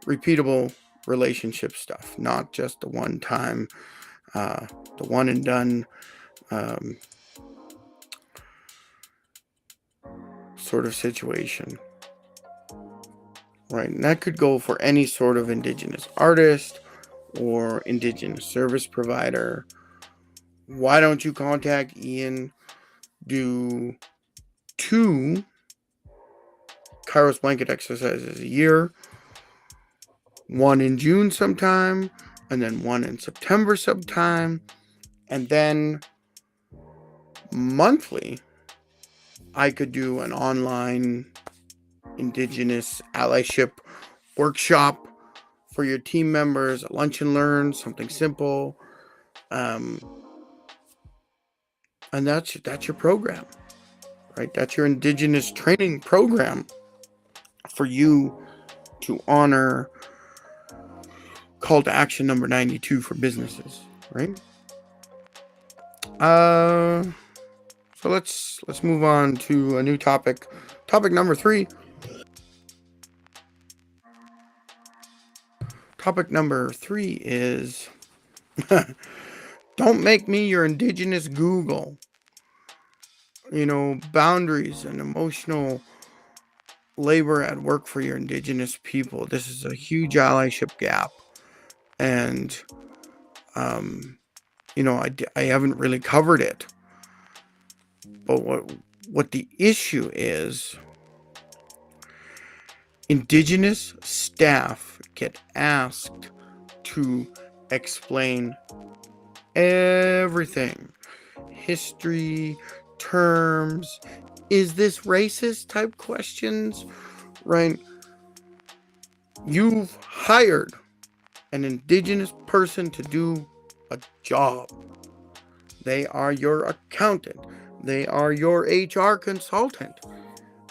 repeatable relationship stuff, not just the one time, the one and done sort of situation, right? And that could go for any sort of Indigenous artist or Indigenous service provider. Why don't you contact Ian? Do 2 Kairos blanket exercises a year, one in June sometime, and then one in September sometime, and then monthly I could do an online Indigenous allyship workshop for your team members, a lunch and learn, something simple, and that's your program, right? That's your Indigenous training program for you to honor call to action number 92 for businesses, right? So let's move on to a new topic. Topic number 3. Topic number 3 is don't make me your Indigenous Google. Boundaries and emotional labor at work for your Indigenous people. This is a huge allyship gap. And, I haven't really covered it. But what the issue is, Indigenous staff get asked to explain everything. History, terms, is this racist type questions, right? You've hired an Indigenous person to do a job. They are your accountant. They are your HR consultant.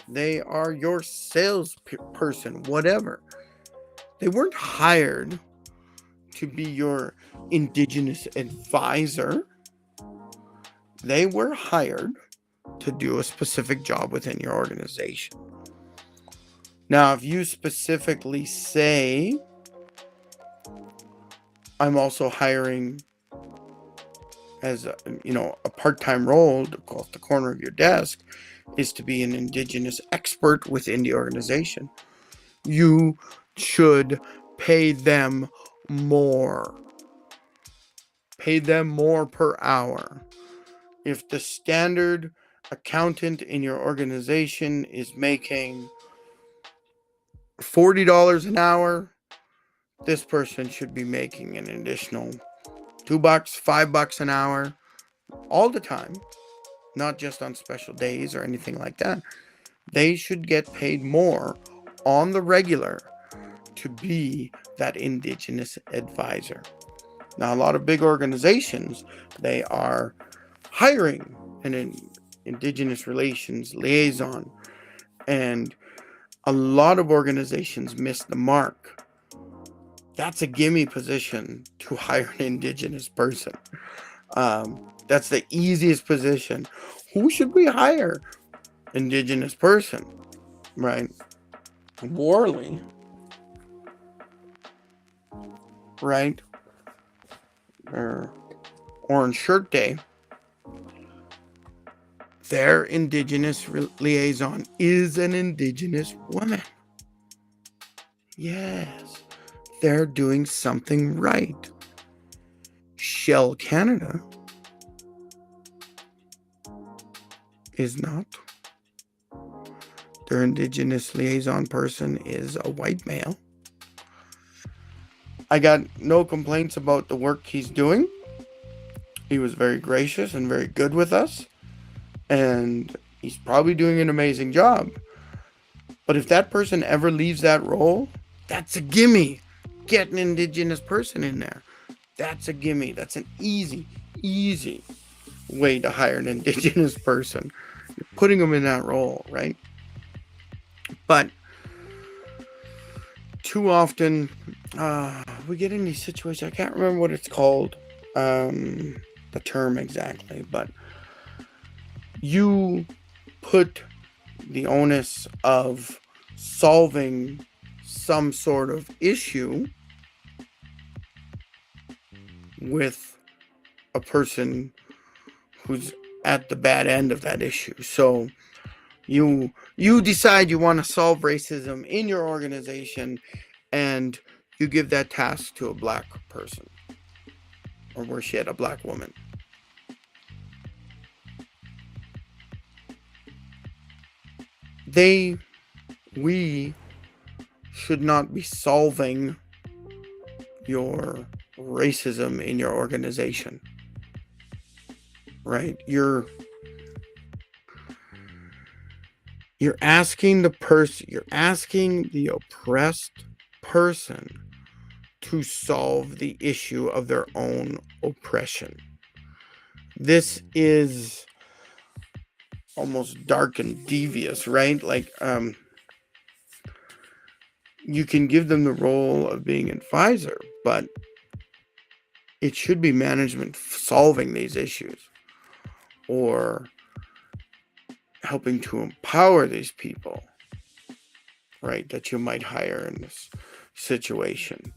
They are your sales person, whatever. They weren't hired to be your Indigenous advisor. They were hired to do a specific job within your organization. Now, if you specifically say, I'm also hiring as a part-time role off the corner of your desk is to be an Indigenous expert within the organization, you should pay them more. Pay them more per hour. If the standard accountant in your organization is making $40 an hour, this person should be making an additional $2, $5 an hour all the time, not just on special days or anything like that. They should get paid more on the regular to be that Indigenous advisor. Now, a lot of big organizations, they are hiring an Indigenous relations liaison, and a lot of organizations miss the mark. That's a gimme position to hire an Indigenous person. That's the easiest position. Who should we hire? Indigenous person, right? Worley, right? Or Orange Shirt Day. Their Indigenous liaison is an Indigenous woman. Yes, they're doing something right. Shell Canada is not. Their Indigenous liaison person is a white male. I got no complaints about the work he's doing. He was very gracious and very good with us. And he's probably doing an amazing job. But if that person ever leaves that role, that's a gimme. Get an Indigenous person in there. That's a gimme. That's an easy way to hire an Indigenous person. You're putting them in that role, right? But too often, we get in these situations. I can't remember what it's called, the term exactly, but you put the onus of solving some sort of issue with a person who's at the bad end of that issue. So you decide you want to solve racism in your organization, and you give that task to a black person, or worse yet, a black woman. We should not be solving your racism in your organization, right? You're asking the oppressed person to solve the issue of their own oppression. This is almost dark and devious, right? Like, you can give them the role of being an advisor, but it should be management solving these issues, or helping to empower these people, right, that you might hire in this situation.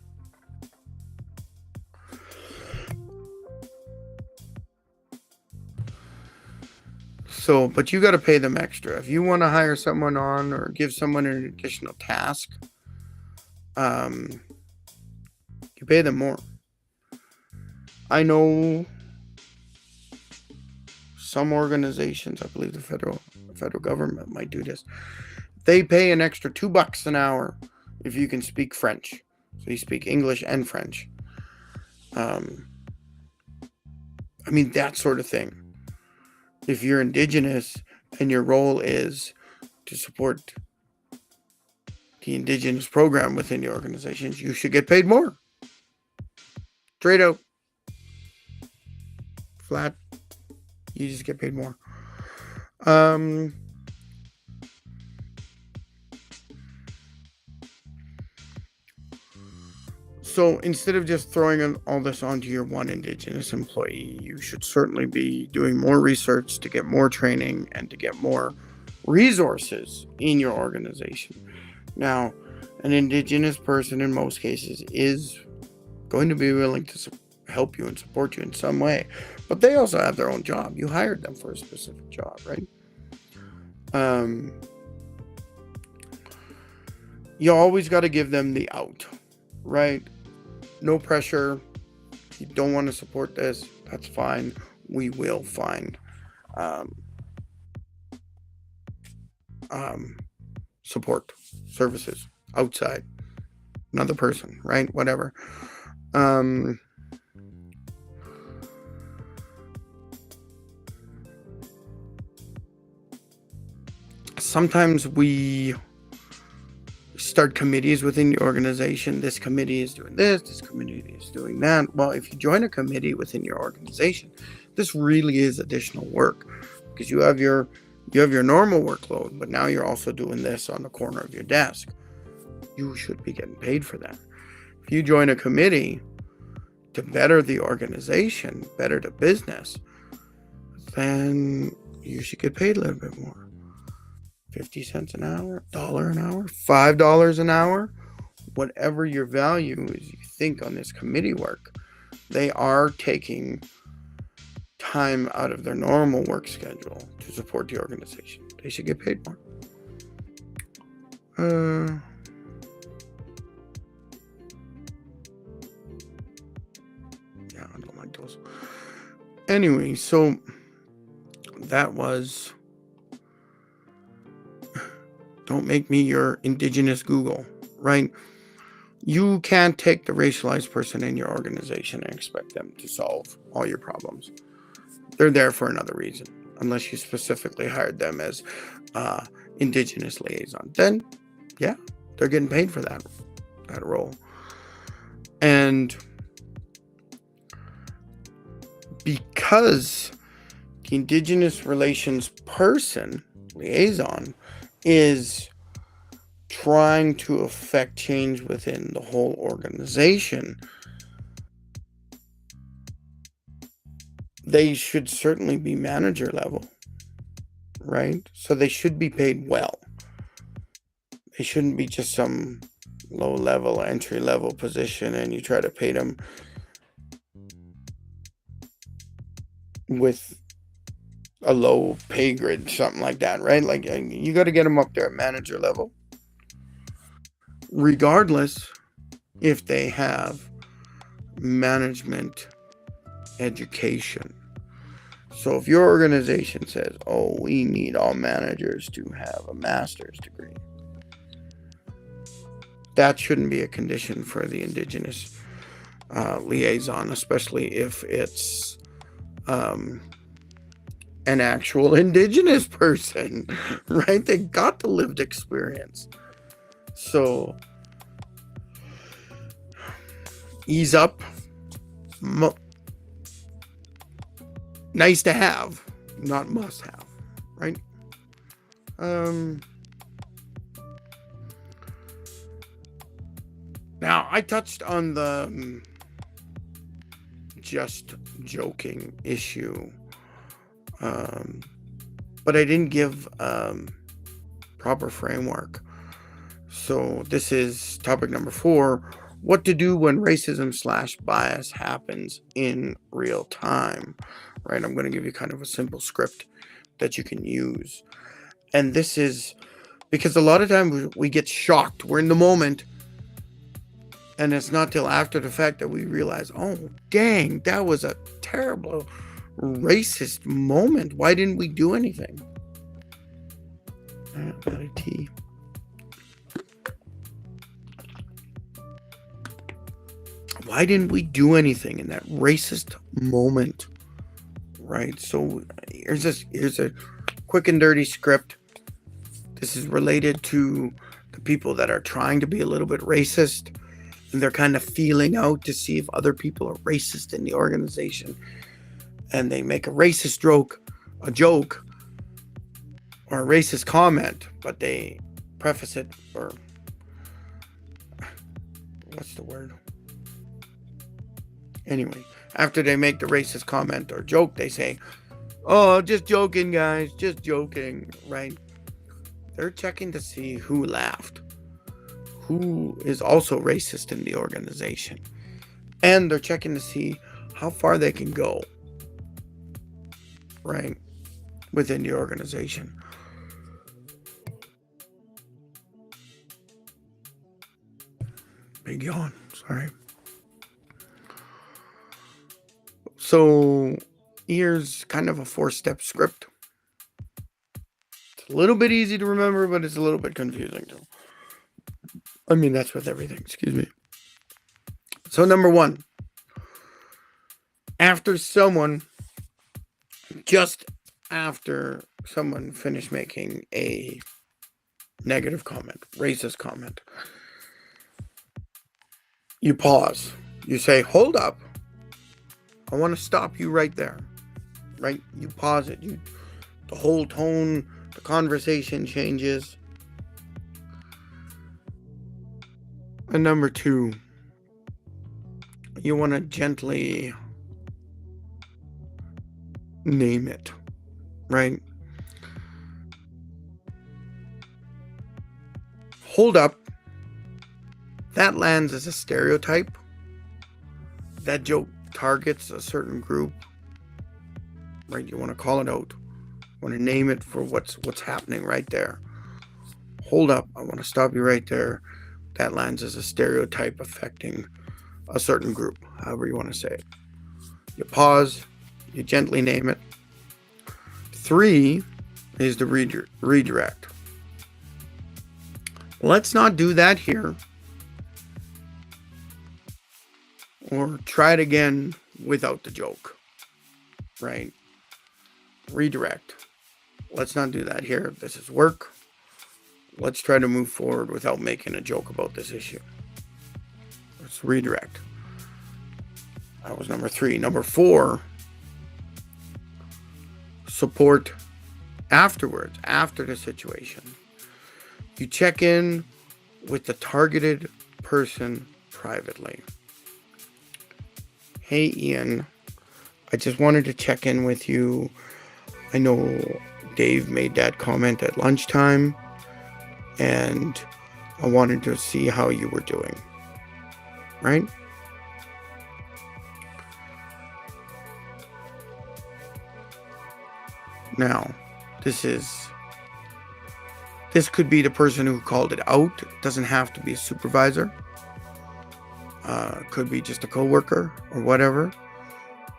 So, but you got to pay them extra. If you want to hire someone on or give someone an additional task, you pay them more. I know some organizations, I believe the federal government might do this. They pay an extra $2 an hour if you can speak French. So you speak English and French. I mean, that sort of thing. If you're Indigenous and your role is to support the Indigenous program within your organizations, you should get paid more. Straight out. Flat. You just get paid more. So instead of just throwing all this onto your one Indigenous employee, you should certainly be doing more research to get more training and to get more resources in your organization. Now, an Indigenous person in most cases is going to be willing to help you and support you in some way, but they also have their own job. You hired them for a specific job, right? You always got to give them the out, right? No pressure. If you don't want to support this, that's fine. We will find support services outside, another person, right? Whatever. Sometimes we start committees within the organization. This committee is doing this committee is doing that. Well, if you join a committee within your organization, this really is additional work, because you have your normal workload, but now you're also doing this on the corner of your desk. You should be getting paid for that. If you join a committee to better the organization, better the business, then you should get paid a little bit more. 50 cents an hour, $1 an hour, $5 an hour, whatever your value is you think on this committee work. They are taking time out of their normal work schedule to support the organization. They should get paid more. Yeah, I don't like those. Anyway, so that was Don't make me your Indigenous Google, right? You can't take the racialized person in your organization and expect them to solve all your problems. They're there for another reason, unless you specifically hired them as Indigenous liaison. Then, yeah, they're getting paid for that role. And because the Indigenous relations person, liaison, is trying to affect change within the whole organization, they should certainly be manager level, right? So they should be paid well. They shouldn't be just some low level, entry level position and you try to pay them with a low pay grade, something like that, right? Like, you got to get them up there at manager level, regardless if they have management education. So if your organization says, oh, we need all managers to have a master's degree, that shouldn't be a condition for the Indigenous liaison, especially if it's an actual Indigenous person, right? They got the lived experience. So ease up. Nice to have, not must have, right? Now, I touched on the just joking issue, but I didn't give proper framework. So this is topic number 4, what to do when racism/bias happens in real time, right? I'm going to give you kind of a simple script that you can use. And this is because a lot of times we get shocked. We're in the moment. And it's not till after the fact that we realize, oh, dang, that was a terrible racist moment. Why didn't we do anything? Got a tea. Why didn't we do anything in that racist moment? Right? So here's a quick and dirty script. This is related to the people that are trying to be a little bit racist. And they're kind of feeling out to see if other people are racist in the organization. And they make a racist joke, or a racist comment, but they preface it, or what's the word? Anyway, after they make the racist comment or joke, they say, oh, just joking, guys, just joking, right? They're checking to see who laughed, who is also racist in the organization. And they're checking to see how far they can go, right, within the organization. Big yawn, sorry. So here's kind of a 4-step script. It's a little bit easy to remember, but it's a little bit confusing too. I mean, that's with everything, excuse me. So number 1, just after someone finished making a negative comment, racist comment, you pause. You say, hold up. I want to stop you right there. Right? You pause it. The whole tone, the conversation changes. And number 2, you want to gently name it, right? Hold up. That lands as a stereotype. That joke targets a certain group, right? You want to call it out. You want to name it for what's happening right there. Hold up. I want to stop you right there. That lands as a stereotype affecting a certain group, however you want to say it. You pause, you gently name it. 3 is the redirect. Let's not do that here. Or try it again without the joke. Right? Redirect. Let's not do that here. This is work. Let's try to move forward without making a joke about this issue. Let's redirect. That was number 3. Number 4, support afterwards, after the situation. You check in with the targeted person privately. Hey, Ian, I just wanted to check in with you. I know Dave made that comment at lunchtime, and I wanted to see how you were doing. Right? Now, this could be the person who called it out. It doesn't have to be a supervisor. Could be just a coworker or whatever.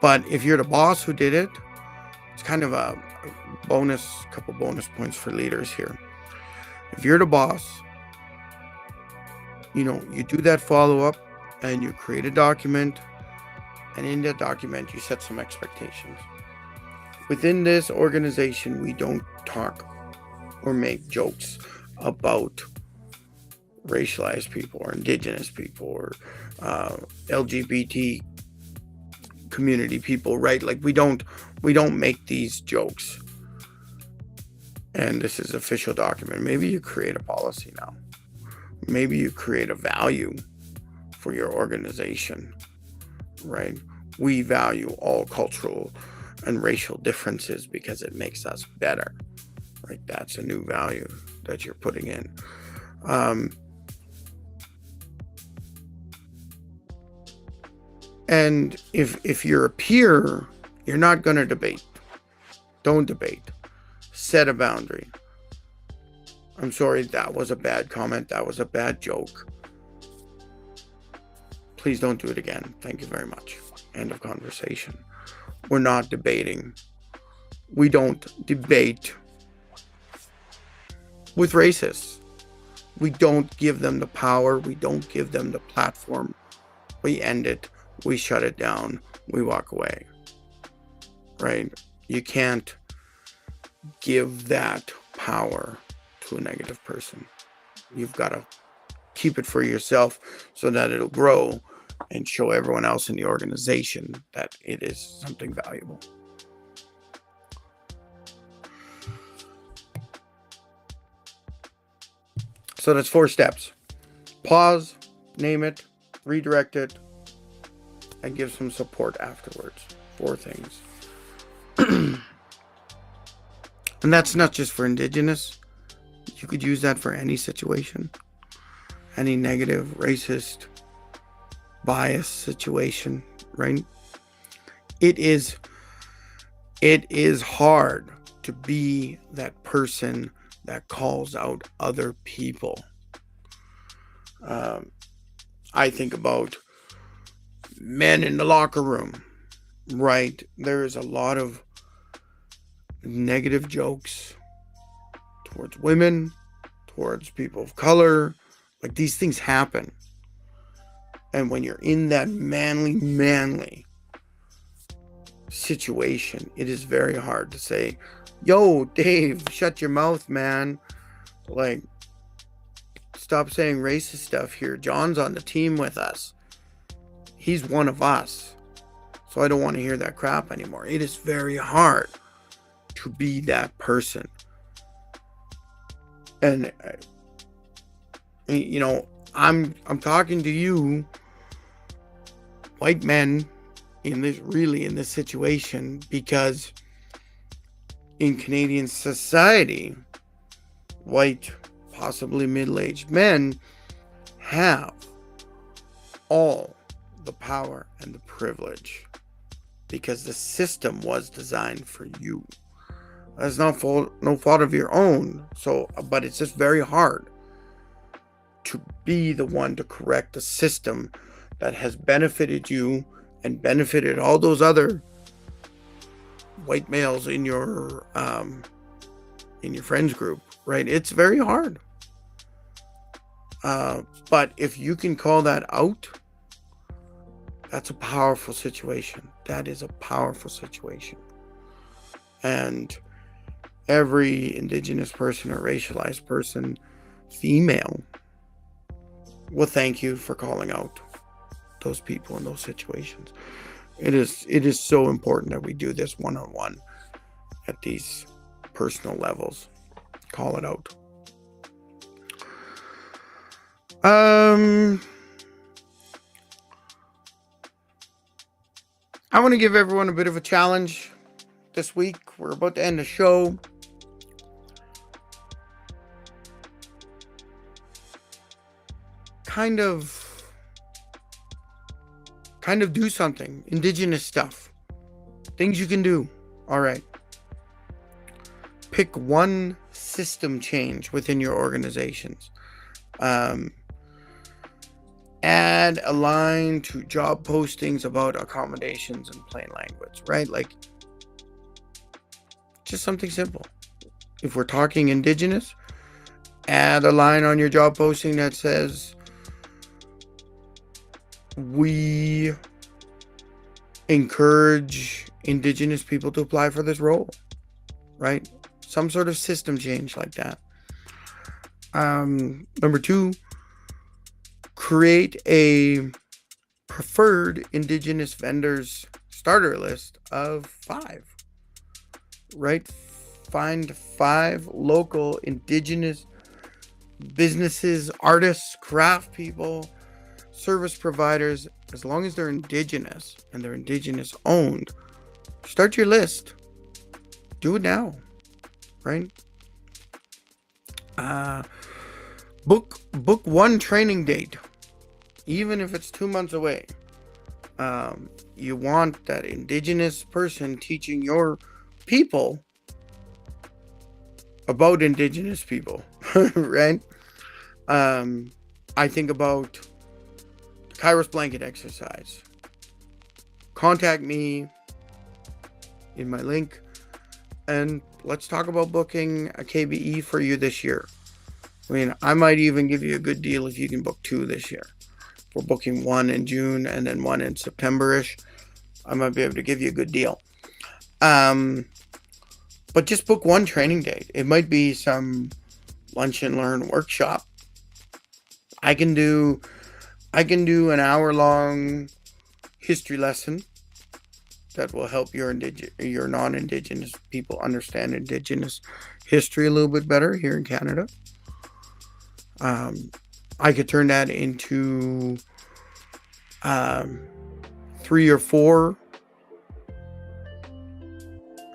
But if you're the boss who did it, it's kind of a couple bonus points for leaders here. If you're the boss, you do that follow-up and you create a document, and in that document you set some expectations. Within this organization, we don't talk or make jokes about racialized people or Indigenous people or LGBT community people, right? Like we don't make these jokes. And this is official document. Maybe you create a policy now. Maybe you create a value for your organization, right? We value all cultural and racial differences because it makes us better, right? That's a new value that you're putting in. And if you're a peer, you're not going to debate. Don't debate. Set a boundary. I'm sorry, that was a bad comment. That was a bad joke. Please don't do it again. Thank you very much. End of conversation. We're not debating. We don't debate with racists. We don't give them the power. We don't give them the platform. We end it. We shut it down. We walk away. Right? You can't give that power to a negative person. You've got to keep it for yourself so that it'll grow and show everyone else in the organization that it is something valuable. So that's 4 steps. Pause, name it, redirect it, and give some support afterwards. 4 things. And that's not just for Indigenous. You could use that for any situation. Any negative, racist, biased situation, right? It is hard to be that person that calls out other people. I think about men in the locker room, right? There is a lot of negative jokes towards women, towards people of color. Like, these things happen. And when you're in that manly situation, it is very hard to say, yo, Dave, shut your mouth, man. Like, stop saying racist stuff here. John's on the team with us. He's one of us. So I don't want to hear that crap anymore. It is very hard to be that person. And I'm talking to you, white men, in this situation, because in Canadian society, white, possibly middle-aged men have all the power and the privilege because the system was designed for you. That's no fault of your own. But it's just very hard to be the one to correct a system that has benefited you and benefited all those other white males in your friends group, right? It's very hard. But if you can call that out, that's a powerful situation. That is a powerful situation. And every Indigenous person or racialized person, female, will thank you for calling out those people in those situations. It is so important that we do this one-on-one at these personal levels. Call it out. I want to give everyone a bit of a challenge this week. We're about to end the show. Kind of do something. Indigenous stuff. Things you can do. All right. Pick one system change within your organizations. Add a line to job postings about accommodations in plain language, right? Like, just something simple. If we're talking Indigenous, add a line on your job posting that says, we encourage Indigenous people to apply for this role, right? Some sort of system change like that. Number 2, create a preferred Indigenous vendors starter list of 5, right? Find 5 local Indigenous businesses, artists, craft people, service providers, as long as they're Indigenous and they're Indigenous owned. Start your list. Do it now, right? Book one training date, even if it's 2 months away. You want that Indigenous person teaching your people about Indigenous people, right? I think about the Kairos blanket exercise. Contact me in my link, and let's talk about booking a KBE for you this year. I mean, I might even give you a good deal if you can book 2 this year. If we're booking 1 in June and then 1 in September-ish, I might be able to give you a good deal. But just book 1 training date. It might be some lunch and learn workshop. I can do an hour-long history lesson that will help your non-Indigenous people understand Indigenous history a little bit better here in Canada. I could turn that into 3 or 4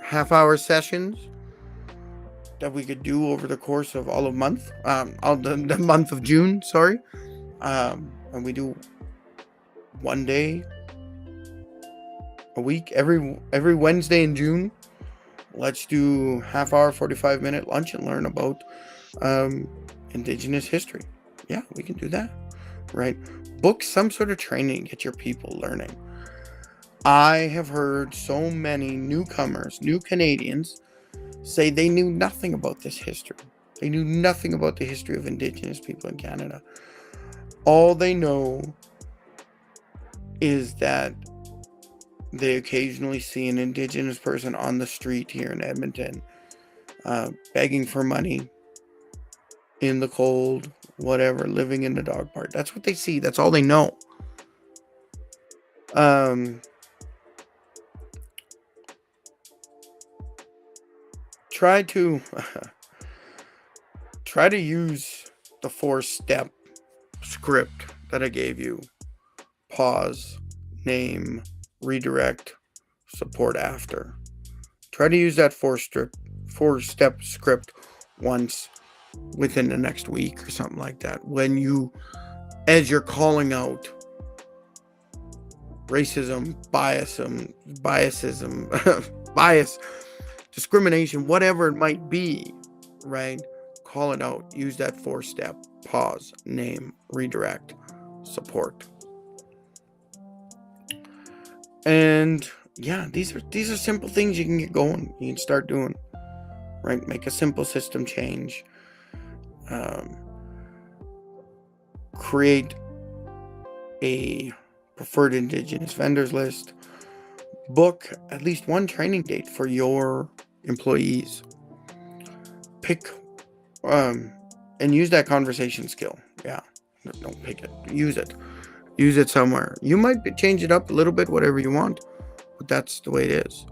half-hour sessions that we could do over the course of all of the month of June, sorry. And we do 1 day a week, every Wednesday in June. Let's do half-hour, 45-minute lunch and learn about Indigenous history. Yeah, we can do that, right? Book some sort of training, get your people learning. I have heard so many newcomers, new Canadians, say they knew nothing about this history. They knew nothing about the history of Indigenous people in Canada. All they know is that they occasionally see an Indigenous person on the street here in Edmonton, begging for money, in the cold, whatever, living in the dog park. That's what they see. That's all they know. Try to use the 4-step script that I gave you. Pause, name, redirect, support after. Try to use that 4-step script once within the next week or something like that. As you're calling out racism, bias, discrimination, whatever it might be, right? Call it out. Use that 4-step. Pause, name, redirect, support. And yeah, these are simple things you can get going. You can start doing, right? Make a simple system change. create a preferred Indigenous vendors list, book at least one training date for your employees, pick and use that conversation skill. Yeah, don't pick it, use it somewhere. You might change it up a little bit, whatever you want, but that's the way it is.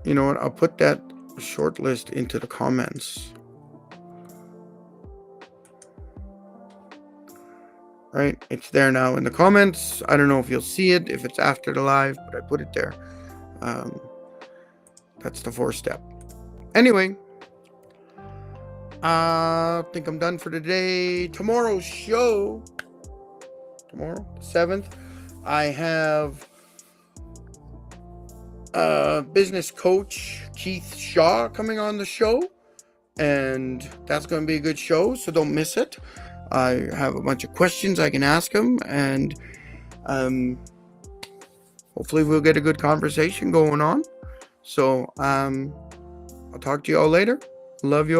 You know what, I'll put that short list into the comments. Right, it's there now in the comments. I don't know if you'll see it if it's after the live, but I put it there. That's the 4th step. Anyway, I think I'm done for today. Tomorrow's show, tomorrow, the 7th, I have business coach Keith Shaw coming on the show, and that's going to be a good show, so don't miss it. I have a bunch of questions I can ask him, and hopefully we'll get a good conversation going on. So I'll talk to you all later. Love you all.